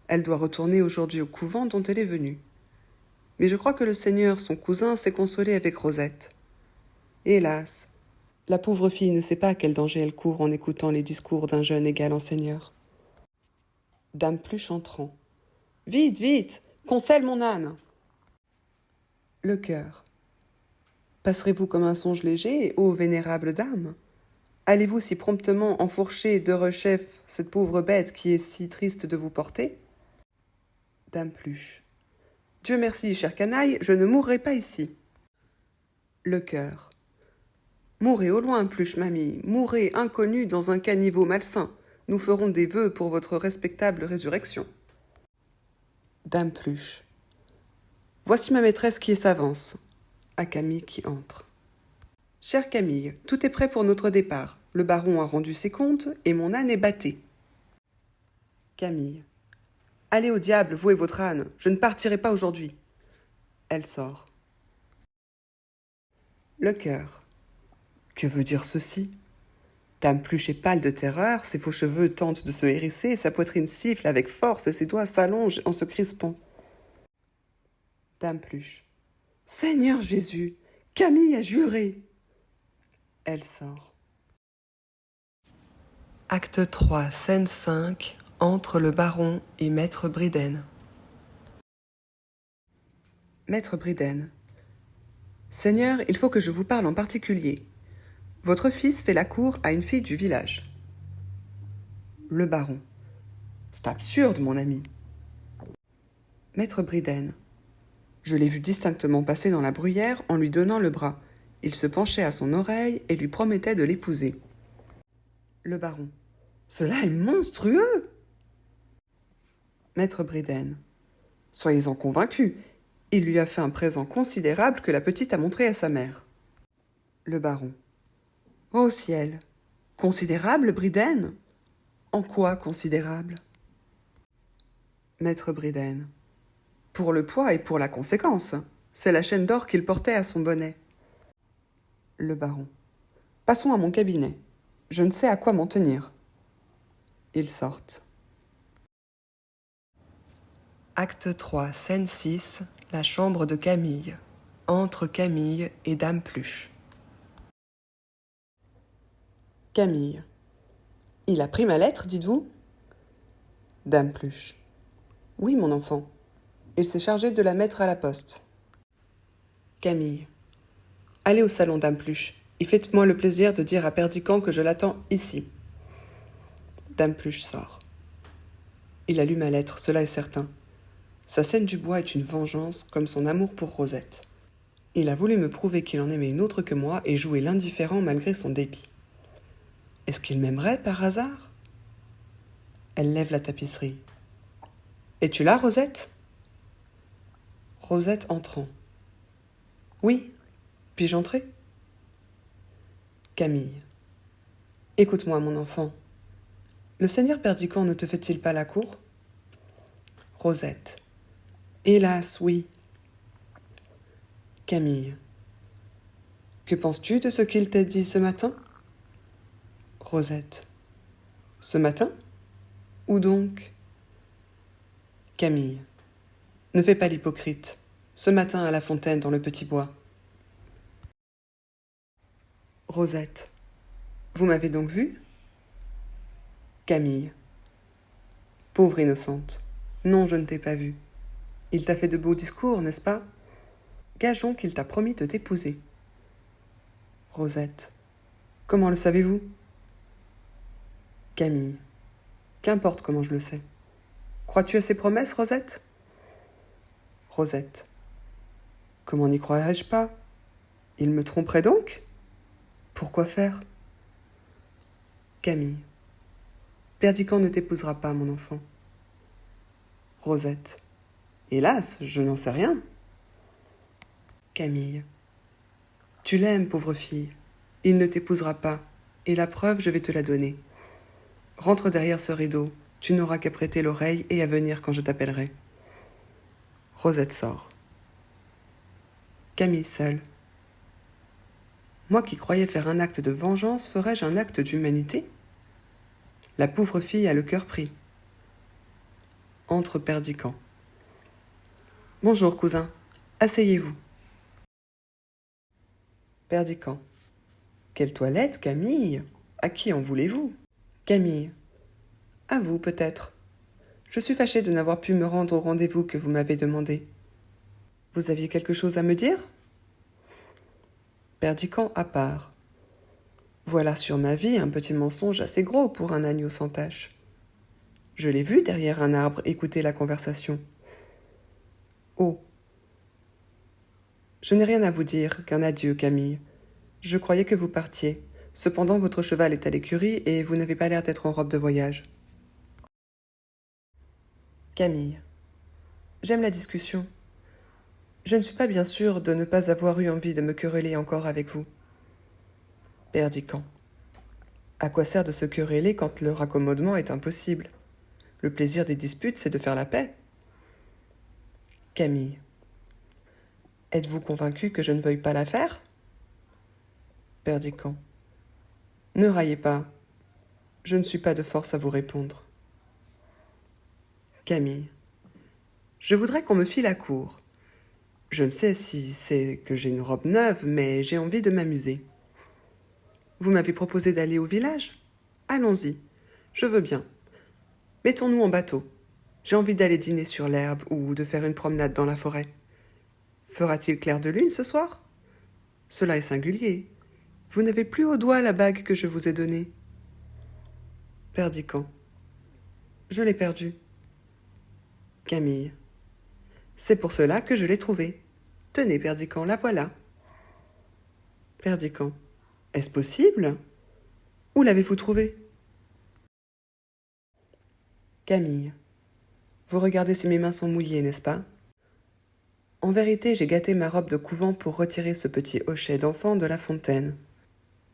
Elle doit retourner aujourd'hui au couvent dont elle est venue. Mais je crois que le seigneur, son cousin, s'est consolé avec Rosette. Hélas, la pauvre fille ne sait pas à quel danger elle court en écoutant les discours d'un jeune égal en seigneur. Dame Pluche entrant. Vite, vite, qu'on selle mon âne. Le cœur. Passerez-vous comme un songe léger, ô vénérable dame? Allez-vous si promptement enfourcher de rechef cette pauvre bête qui est si triste de vous porter? Dame Pluche. Dieu merci, chère canaille, je ne mourrai pas ici. Le cœur. Mourez au loin, Pluche, mamie, mourez inconnu dans un caniveau malsain. Nous ferons des vœux pour votre respectable résurrection. Dame Pluche. Voici ma maîtresse qui s'avance. À Camille qui entre. Chère Camille, tout est prêt pour notre départ. Le baron a rendu ses comptes et mon âne est batté. Camille. Allez au diable, vous et votre âne, je ne partirai pas aujourd'hui. Elle sort. Le cœur. Que veut dire ceci? Dame Pluche est pâle de terreur, ses faux cheveux tentent de se hérisser, sa poitrine siffle avec force et ses doigts s'allongent en se crispant. Dame Pluche. Seigneur Jésus, Camille a juré. Elle sort. Acte 3, scène 5, entre le baron et Maître Briden. Maître Briden. Seigneur, il faut que je vous parle en particulier. Votre fils fait la cour à une fille du village. Le baron. C'est absurde, mon ami. Maître Briden. Je l'ai vu distinctement passer dans la bruyère en lui donnant le bras. Il se penchait à son oreille et lui promettait de l'épouser. Le baron. Cela est monstrueux! Maître Briden. Soyez-en convaincus. Il lui a fait un présent considérable que la petite a montré à sa mère. Le baron. Ô ciel! Considérable, Briden? En quoi considérable? Maître Briden. Pour le poids et pour la conséquence. C'est la chaîne d'or qu'il portait à son bonnet. Le baron. Passons à mon cabinet. Je ne sais à quoi m'en tenir. Ils sortent. Acte 3, scène 6, la chambre de Camille. Entre Camille et Dame Pluche. Camille. Il a pris ma lettre, dites-vous? Dame Pluche. Oui, mon enfant. Il s'est chargé de la mettre à la poste. Camille. Allez au salon, Dame Pluche, et faites-moi le plaisir de dire à Perdican que je l'attends ici. Dame Pluche sort. Il a lu ma lettre, cela est certain. Sa scène du bois est une vengeance, comme son amour pour Rosette. Il a voulu me prouver qu'il en aimait une autre que moi et jouer l'indifférent malgré son dépit. Est-ce qu'il m'aimerait par hasard? Elle lève la tapisserie. Es-tu là, Rosette? Rosette entrant. Oui, puis-je entrer? Camille. Écoute-moi, mon enfant. Le seigneur Perdican ne te fait-il pas la cour? Rosette. Hélas, oui. Camille. Que penses-tu de ce qu'il t'a dit ce matin? Rosette. Ce matin? Où donc? Camille. Ne fais pas l'hypocrite. Ce matin à la fontaine dans le petit bois. Rosette. Vous m'avez donc vue? Camille. Pauvre innocente. Non, je ne t'ai pas vue. Il t'a fait de beaux discours, n'est-ce pas? Gageons qu'il t'a promis de t'épouser. Rosette. Comment le savez-vous? Camille. Qu'importe comment je le sais. Crois-tu à ses promesses, Rosette? Rosette. Comment n'y croirais-je pas? Il me tromperait donc? Pourquoi faire? Camille. Perdiccand ne t'épousera pas, mon enfant. Rosette. Hélas, je n'en sais rien. Camille. Tu l'aimes, pauvre fille. Il ne t'épousera pas, et la preuve, je vais te la donner. Rentre derrière ce rideau, tu n'auras qu'à prêter l'oreille et à venir quand je t'appellerai. Rosette sort. Camille seule. Moi qui croyais faire un acte de vengeance, ferais-je un acte d'humanité? La pauvre fille a le cœur pris. Entre Perdiccand. Bonjour, cousin. Asseyez-vous. Perdiccand. Quelle toilette, Camille! À qui en voulez-vous? Camille. À vous, peut-être. Je suis fâchée de n'avoir pu me rendre au rendez-vous que vous m'avez demandé. Vous aviez quelque chose à me dire? Perdiccand à part. Voilà sur ma vie un petit mensonge assez gros pour un agneau sans tache. Je l'ai vu derrière un arbre écouter la conversation. Oh! Je n'ai rien à vous dire qu'un adieu, Camille. Je croyais que vous partiez. Cependant, votre cheval est à l'écurie et vous n'avez pas l'air d'être en robe de voyage. Camille. J'aime la discussion. Je ne suis pas bien sûre de ne pas avoir eu envie de me quereller encore avec vous. Perdiccand. À quoi sert de se quereller quand le raccommodement est impossible? Le plaisir des disputes, c'est de faire la paix. Camille. Êtes-vous convaincu que je ne veuille pas la faire? Perdiccand. Ne raillez pas. Je ne suis pas de force à vous répondre. Camille. Je voudrais qu'on me fît la cour. Je ne sais si c'est que j'ai une robe neuve, mais j'ai envie de m'amuser. Vous m'avez proposé d'aller au village? Allons-y. Je veux bien. Mettons-nous en bateau. J'ai envie d'aller dîner sur l'herbe ou de faire une promenade dans la forêt. Fera-t-il clair de lune ce soir? Cela est singulier. Vous n'avez plus au doigt la bague que je vous ai donnée. Perdiccand. Je l'ai perdue. Camille. C'est pour cela que je l'ai trouvée. Tenez, Perdiccand, la voilà. Perdiccand. Est-ce possible? Où l'avez-vous trouvée? Camille. Vous regardez si mes mains sont mouillées, n'est-ce pas? En vérité, j'ai gâté ma robe de couvent pour retirer ce petit hochet d'enfant de la fontaine.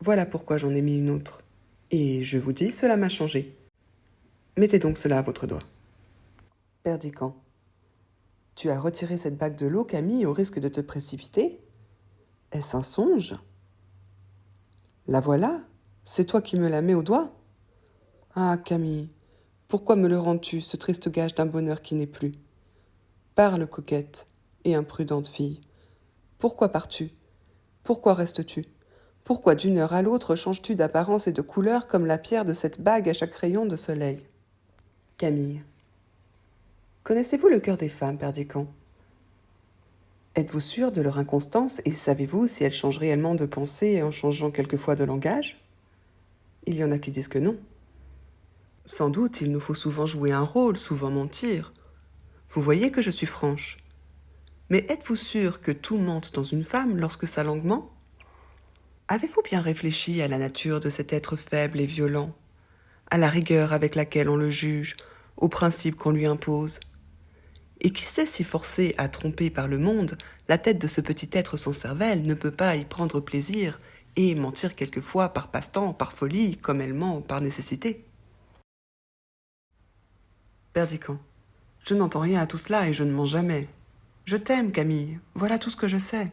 Voilà pourquoi j'en ai mis une autre. Et je vous dis, cela m'a changé. Mettez donc cela à votre doigt. Perdiccand. Tu as retiré cette bague de l'eau, Camille, au risque de te précipiter? Est-ce un songe? La voilà, c'est toi qui me la mets au doigt? Ah, Camille, pourquoi me le rends-tu, ce triste gage d'un bonheur qui n'est plus? Parle, coquette et imprudente fille. Pourquoi pars-tu? Pourquoi restes-tu? Pourquoi d'une heure à l'autre changes-tu d'apparence et de couleur comme la pierre de cette bague à chaque rayon de soleil? Camille. Connaissez-vous le cœur des femmes, Perdiccand? Êtes-vous sûr de leur inconstance et savez-vous si elles changent réellement de pensée en changeant quelquefois de langage? Il y en a qui disent que non. Sans doute, il nous faut souvent jouer un rôle, souvent mentir. Vous voyez que je suis franche. Mais êtes-vous sûr que tout mente dans une femme lorsque sa langue ment? Avez-vous bien réfléchi à la nature de cet être faible et violent, à la rigueur avec laquelle on le juge, aux principes qu'on lui impose? Et qui sait si forcé à tromper par le monde, la tête de ce petit être sans cervelle ne peut pas y prendre plaisir et mentir quelquefois par passe-temps, par folie, comme elle ment par nécessité? Perdiccand. Je n'entends rien à tout cela et je ne mens jamais. Je t'aime, Camille, voilà tout ce que je sais.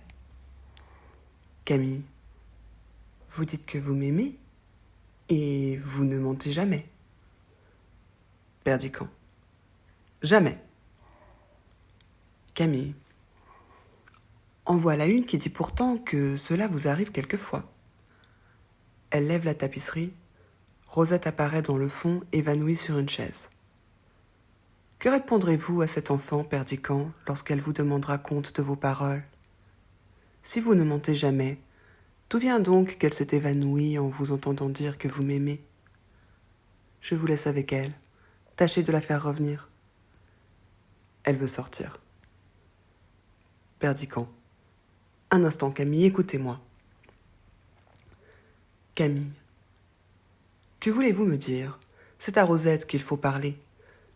Camille. Vous dites que vous m'aimez et vous ne mentez jamais. Perdiccand. Jamais. Camille. En voilà une qui dit pourtant que cela vous arrive quelquefois. Elle lève la tapisserie. Rosette apparaît dans le fond, évanouie sur une chaise. Que répondrez-vous à cet enfant, Perdiccand, lorsqu'elle vous demandera compte de vos paroles? Si vous ne mentez jamais, d'où vient donc qu'elle s'est évanouie en vous entendant dire que vous m'aimez? Je vous laisse avec elle. Tâchez de la faire revenir. Elle veut sortir. Perdiccand. Un instant, Camille, écoutez-moi. Camille. Que voulez-vous me dire? C'est à Rosette qu'il faut parler.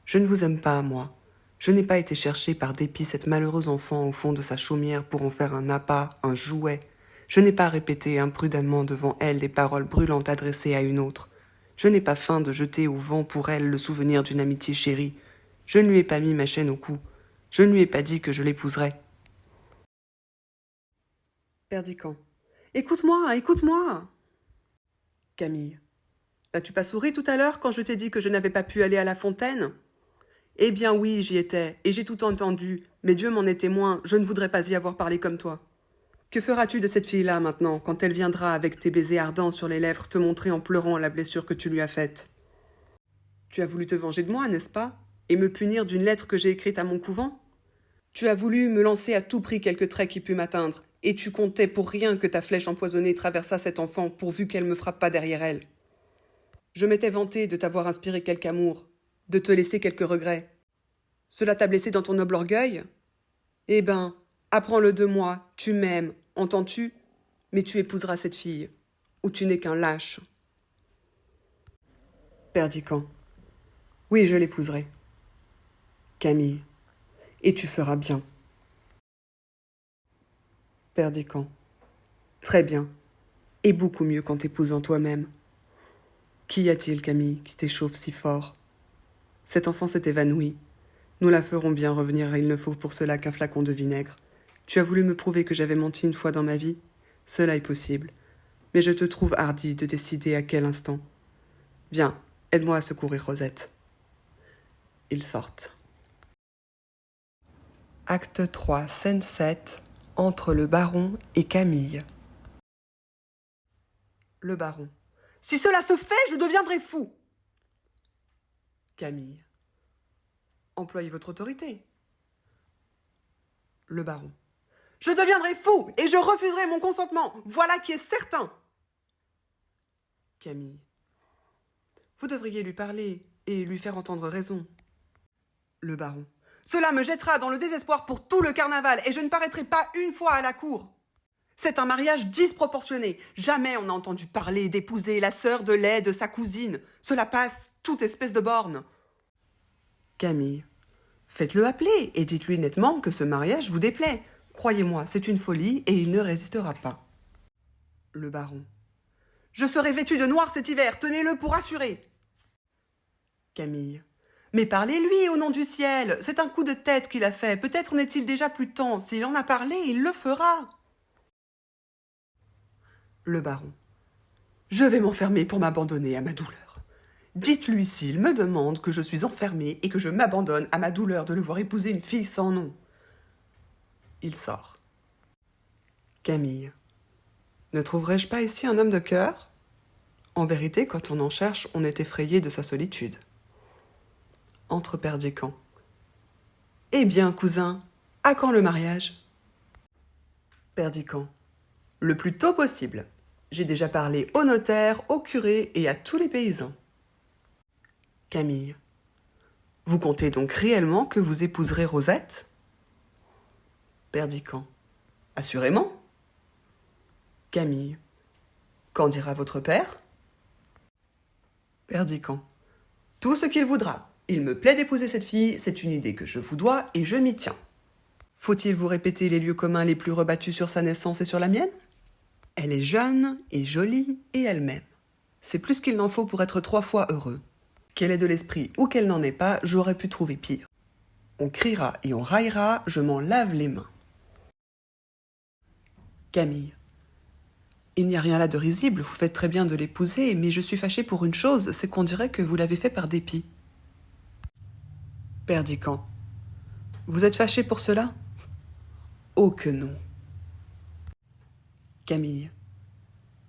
Je ne vous aime pas, moi. Je n'ai pas été chercher par dépit cette malheureuse enfant au fond de sa chaumière pour en faire un appât, un jouet. Je n'ai pas répété imprudemment devant elle des paroles brûlantes adressées à une autre. Je n'ai pas feint de jeter au vent pour elle le souvenir d'une amitié chérie. Je ne lui ai pas mis ma chaîne au cou. Je ne lui ai pas dit que je l'épouserais. Perdican. Écoute-moi, écoute-moi. Camille. N'as-tu pas souri tout à l'heure quand je t'ai dit que je n'avais pas pu aller à la fontaine? Eh bien oui, j'y étais, et j'ai tout entendu, mais Dieu m'en est témoin, je ne voudrais pas y avoir parlé comme toi. Que feras-tu de cette fille-là maintenant, quand elle viendra avec tes baisers ardents sur les lèvres te montrer en pleurant la blessure que tu lui as faite? Tu as voulu te venger de moi, n'est-ce pas? Et me punir d'une lettre que j'ai écrite à mon couvent? Tu as voulu me lancer à tout prix quelque trait qui pût m'atteindre, et tu comptais pour rien que ta flèche empoisonnée traversât cet enfant pourvu qu'elle me frappe pas derrière elle. Je m'étais vanté de t'avoir inspiré quelque amour, de te laisser quelques regrets. Cela t'a blessé dans ton noble orgueil? Eh ben, apprends-le de moi, tu m'aimes, entends-tu? Mais tu épouseras cette fille, ou tu n'es qu'un lâche. Perdican. Oui, je l'épouserai. Camille. Et tu feras bien. Perdican. Très bien. Et beaucoup mieux qu'en t'épousant toi-même. Qu'y a-t-il, Camille, qui t'échauffe si fort? Cette enfant s'est évanouie. Nous la ferons bien revenir, et il ne faut pour cela qu'un flacon de vinaigre. Tu as voulu me prouver que j'avais menti une fois dans ma vie? Cela est possible. Mais je te trouve hardi de décider à quel instant. Viens, aide-moi à secourir Rosette. Ils sortent. Acte 3, scène 7, entre le baron et Camille. Le baron. Si cela se fait, je deviendrai fou. Camille. Employez votre autorité. Le baron. Je deviendrai fou et je refuserai mon consentement. Voilà qui est certain. Camille. Vous devriez lui parler et lui faire entendre raison. Le baron. Cela me jettera dans le désespoir pour tout le carnaval et je ne paraîtrai pas une fois à la cour. C'est un mariage disproportionné. Jamais on n'a entendu parler d'épouser la sœur de lait de sa cousine. Cela passe toute espèce de borne. Camille. Faites-le appeler et dites-lui nettement que ce mariage vous déplaît. Croyez-moi, c'est une folie et il ne résistera pas. Le baron. Je serai vêtu de noir cet hiver, tenez-le pour assuré. Camille. Mais parlez-lui au nom du ciel, c'est un coup de tête qu'il a fait, peut-être n'est-il déjà plus temps, s'il en a parlé, il le fera. Le baron. Je vais m'enfermer pour m'abandonner à ma douleur. Dites-lui s'il me demande que je suis enfermé et que je m'abandonne à ma douleur de le voir épouser une fille sans nom. Il sort. Camille. Ne trouverais-je pas ici un homme de cœur? En vérité, quand on en cherche, on est effrayé de sa solitude. Entre Perdican. Eh bien, cousin, à quand le mariage? Perdican. Le plus tôt possible. J'ai déjà parlé au notaire, au curé et à tous les paysans. Camille. Vous comptez donc réellement que vous épouserez Rosette? Perdican. Assurément. Camille. Qu'en dira votre père? Perdican. Tout ce qu'il voudra. Il me plaît d'épouser cette fille, c'est une idée que je vous dois et je m'y tiens. Faut-il vous répéter les lieux communs les plus rebattus sur sa naissance et sur la mienne? Elle est jeune et jolie et elle-même. C'est plus qu'il n'en faut pour être 3 fois heureux. Qu'elle ait de l'esprit ou qu'elle n'en ait pas, j'aurais pu trouver pire. On criera et on raillera, je m'en lave les mains. Camille. Il n'y a rien là de risible, vous faites très bien de l'épouser, mais je suis fâchée pour une chose, c'est qu'on dirait que vous l'avez fait par dépit. Perdican. Vous êtes fâché pour cela? Oh que non. Camille.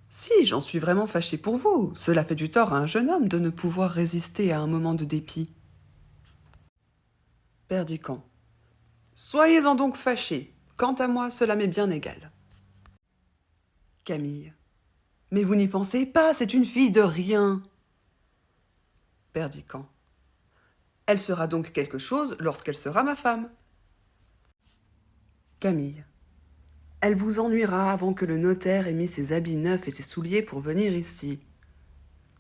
Si, j'en suis vraiment fâchée pour vous. Cela fait du tort à un jeune homme de ne pouvoir résister à un moment de dépit. Perdican. Soyez-en donc fâchés. Quant à moi, cela m'est bien égal. Camille. Mais vous n'y pensez pas, c'est une fille de rien. Perdican. Elle sera donc quelque chose lorsqu'elle sera ma femme. Camille. Elle vous ennuiera avant que le notaire ait mis ses habits neufs et ses souliers pour venir ici.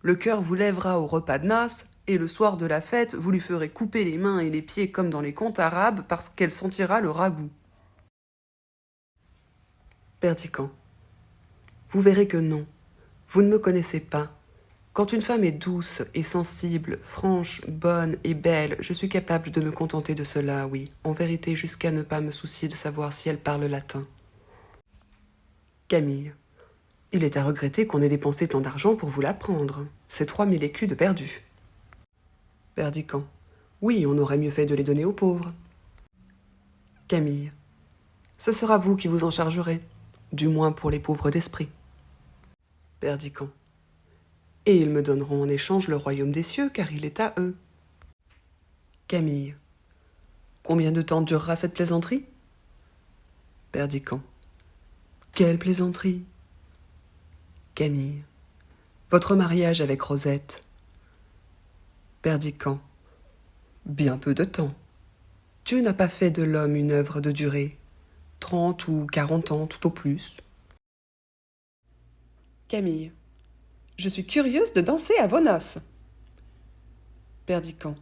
Le cœur vous lèvera au repas de noces, et le soir de la fête, vous lui ferez couper les mains et les pieds comme dans les contes arabes, parce qu'elle sentira le ragoût. Perdiccand. Vous verrez que non, vous ne me connaissez pas. Quand une femme est douce et sensible, franche, bonne et belle, je suis capable de me contenter de cela, oui, en vérité jusqu'à ne pas me soucier de savoir si elle parle latin. Camille. Il est à regretter qu'on ait dépensé tant d'argent pour vous l'apprendre. C'est 3000 écus de perdus. Perdiccand. Oui, on aurait mieux fait de les donner aux pauvres. Camille. Ce sera vous qui vous en chargerez, du moins pour les pauvres d'esprit. Perdiccand. Et ils me donneront en échange le royaume des cieux, car il est à eux. Camille. Combien de temps durera cette plaisanterie? Perdiccand. Quelle plaisanterie? Camille. Votre mariage avec Rosette. Perdiccand. Bien peu de temps. Dieu n'a pas fait de l'homme une œuvre de durée. 30 ou 40 ans tout au plus. Camille. Je suis curieuse de danser à vos noces. Perdiccand.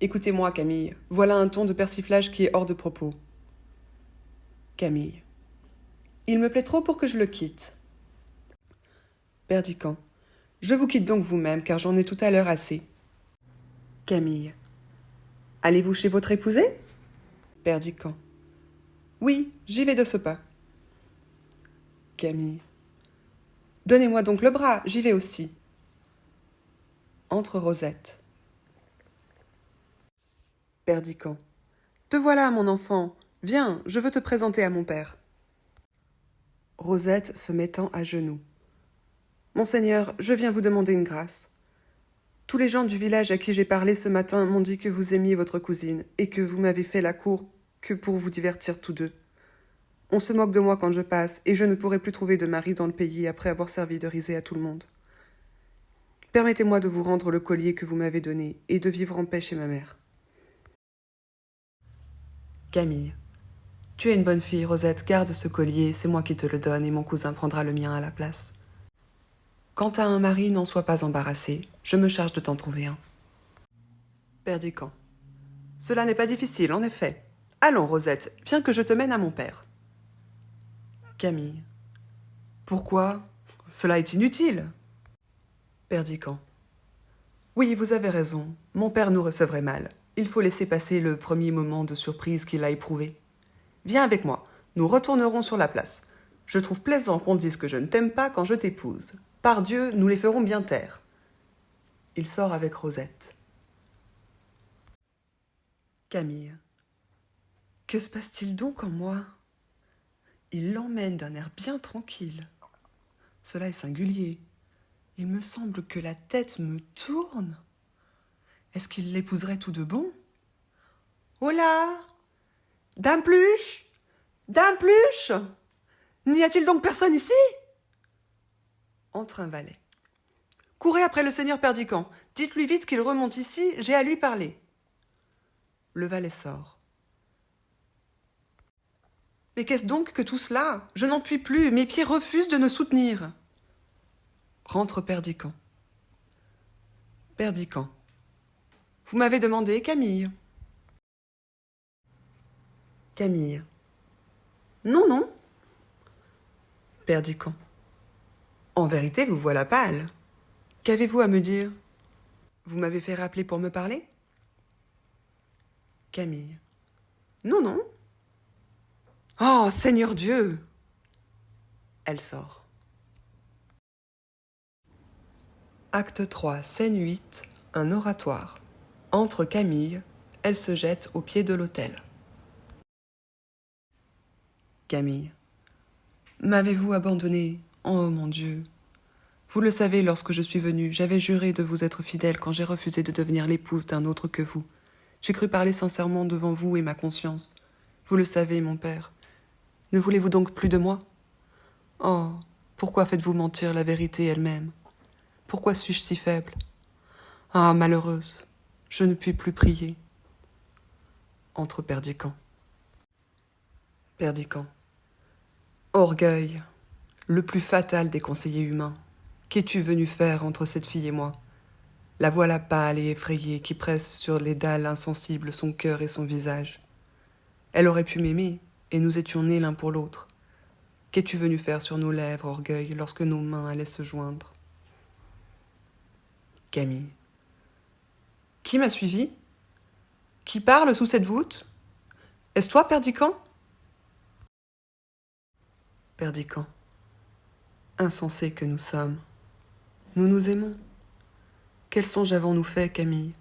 Écoutez-moi, Camille, voilà un ton de persiflage qui est hors de propos. Camille. Il me plaît trop pour que je le quitte. Perdiccand. Je vous quitte donc vous-même, car j'en ai tout à l'heure assez. Camille. Allez-vous chez votre épousée? Perdiccand. Oui, j'y vais de ce pas. Camille. Donnez-moi donc le bras, j'y vais aussi. Entre Rosette. Perdiccand. Te voilà, mon enfant. Viens, je veux te présenter à mon père. Rosette se mettant à genoux. Monseigneur, je viens vous demander une grâce. Tous les gens du village à qui j'ai parlé ce matin m'ont dit que vous aimiez votre cousine et que vous m'avez fait la cour que pour vous divertir tous deux. On se moque de moi quand je passe et je ne pourrai plus trouver de mari dans le pays après avoir servi de risée à tout le monde. Permettez-moi de vous rendre le collier que vous m'avez donné et de vivre en paix chez ma mère. Camille. Tu es une bonne fille, Rosette, garde ce collier, c'est moi qui te le donne et mon cousin prendra le mien à la place. Quant à un mari, n'en sois pas embarrassé, je me charge de t'en trouver un. Perdiccand. Cela n'est pas difficile, en effet. Allons, Rosette, viens que je te mène à mon père. Camille. Pourquoi? Cela est inutile. Perdiccand. Oui, vous avez raison, mon père nous recevrait mal. Il faut laisser passer le premier moment de surprise qu'il a éprouvé. Viens avec moi, nous retournerons sur la place. Je trouve plaisant qu'on dise que je ne t'aime pas quand je t'épouse. Pardieu, nous les ferons bien taire. Il sort avec Rosette. Camille. Que se passe-t-il donc en moi? Il l'emmène d'un air bien tranquille. Cela est singulier. Il me semble que la tête me tourne. Est-ce qu'il l'épouserait tout de bon? Oh là! Dame Pluche! Dame Pluche! N'y a-t-il donc personne ici? Entre un valet. Courez après le seigneur Perdiccand. Dites-lui vite qu'il remonte ici, j'ai à lui parler. Le valet sort. Mais qu'est-ce donc que tout cela? Je n'en puis plus, mes pieds refusent de me soutenir. Rentre Perdiccand. Perdiccand. Vous m'avez demandé, Camille. Camille. Non, non. Perdiccand. En vérité, vous voilà pâle. Qu'avez-vous à me dire? Vous m'avez fait rappeler pour me parler? Camille. Non, non. Oh, Seigneur Dieu! Elle sort. Acte 3, scène 8, un oratoire. Entre Camille, elle se jette au pied de l'autel. Camille. M'avez-vous abandonné? Oh mon Dieu! Vous le savez, lorsque je suis venue, j'avais juré de vous être fidèle quand j'ai refusé de devenir l'épouse d'un autre que vous. J'ai cru parler sincèrement devant vous et ma conscience. Vous le savez, mon père. Ne voulez-vous donc plus de moi? Oh, pourquoi faites-vous mentir la vérité elle-même? Pourquoi suis-je si faible? Ah, malheureuse, je ne puis plus prier. Entre Perdiccand. Perdiccand. Orgueil, le plus fatal des conseillers humains. Qu'es-tu venu faire entre cette fille et moi? La voilà pâle et effrayée qui presse sur les dalles insensibles son cœur et son visage. Elle aurait pu m'aimer, et nous étions nés l'un pour l'autre. Qu'es-tu venu faire sur nos lèvres, orgueil, lorsque nos mains allaient se joindre? Camille. Qui m'a suivi? Qui parle sous cette voûte? Est-ce toi, Perdican? Perdican. Insensés que nous sommes. Nous nous aimons. Quel songe avons-nous fait, Camille?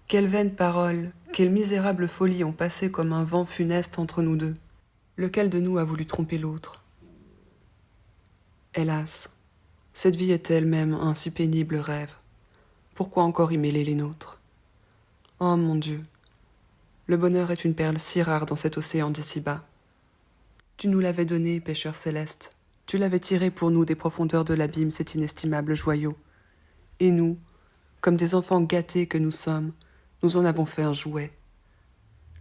Quelles vaines paroles, quelle misérable folie ont passé comme un vent funeste entre nous deux. Lequel de nous a voulu tromper l'autre? Hélas, cette vie est elle-même un si pénible rêve. Pourquoi encore y mêler les nôtres? Oh mon Dieu, le bonheur est une perle si rare dans cet océan d'ici-bas. Tu nous l'avais donné, pêcheur céleste. Tu l'avais tiré pour nous des profondeurs de l'abîme cet inestimable joyau. Et nous, comme des enfants gâtés que nous sommes, nous en avons fait un jouet.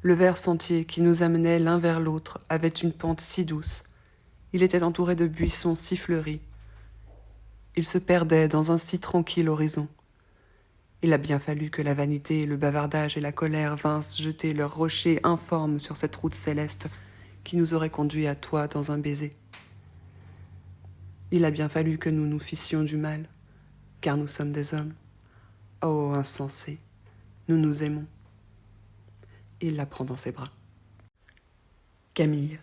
Le vert sentier qui nous amenait l'un vers l'autre avait une pente si douce. Il était entouré de buissons si fleuris. Il se perdait dans un si tranquille horizon. Il a bien fallu que la vanité, le bavardage et la colère vinssent jeter leurs rochers informes sur cette route céleste qui nous aurait conduits à toi dans un baiser. Il a bien fallu que nous nous fissions du mal, car nous sommes des hommes. Oh, insensé, nous nous aimons. Il la prend dans ses bras. Camille.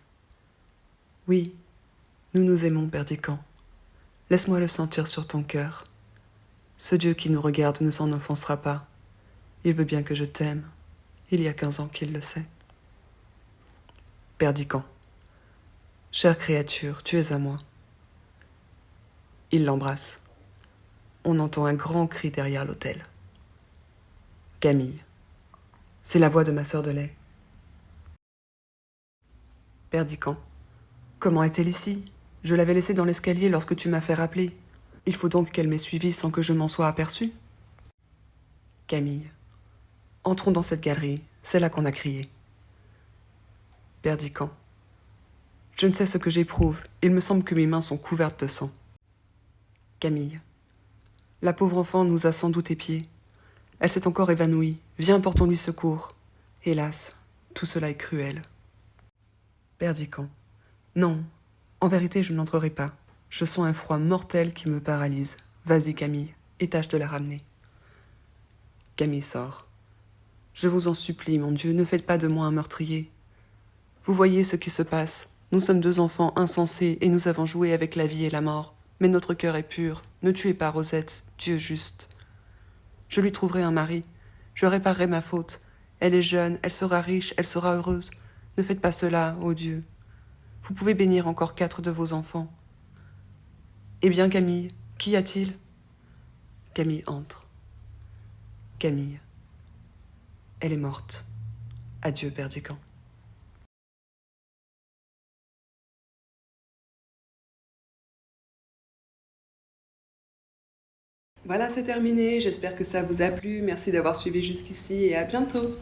Oui, nous nous aimons, Perdican. Laisse-moi le sentir sur ton cœur. Ce Dieu qui nous regarde ne s'en offensera pas. Il veut bien que je t'aime. Il y a 15 ans qu'il le sait. Perdican. Chère créature, tu es à moi. Il l'embrasse. On entend un grand cri derrière l'autel. Camille. C'est la voix de ma sœur de lait. Perdican. Comment est-elle ici? Je l'avais laissée dans l'escalier lorsque tu m'as fait rappeler. Il faut donc qu'elle m'ait suivi sans que je m'en sois aperçu. Camille. Entrons dans cette galerie, c'est là qu'on a crié. Perdican. Je ne sais ce que j'éprouve, il me semble que mes mains sont couvertes de sang. Camille. La pauvre enfant nous a sans doute épiés. Elle s'est encore évanouie. Viens, portons-lui secours. Hélas, tout cela est cruel. Perdican. Non, en vérité, je n'entrerai pas. Je sens un froid mortel qui me paralyse. Vas-y, Camille, et tâche de la ramener. Camille sort. Je vous en supplie, mon Dieu, ne faites pas de moi un meurtrier. Vous voyez ce qui se passe. Nous sommes deux enfants insensés et nous avons joué avec la vie et la mort. Mais notre cœur est pur. Ne tuez pas Rosette, Dieu juste. Je lui trouverai un mari. Je réparerai ma faute. Elle est jeune, elle sera riche, elle sera heureuse. Ne faites pas cela, ô Dieu. Vous pouvez bénir encore 4 de vos enfants. Eh bien, Camille, qu'y a-t-il? Camille entre. Camille. Elle est morte. Adieu, Perdican. Voilà, c'est terminé. J'espère que ça vous a plu. Merci d'avoir suivi jusqu'ici et à bientôt.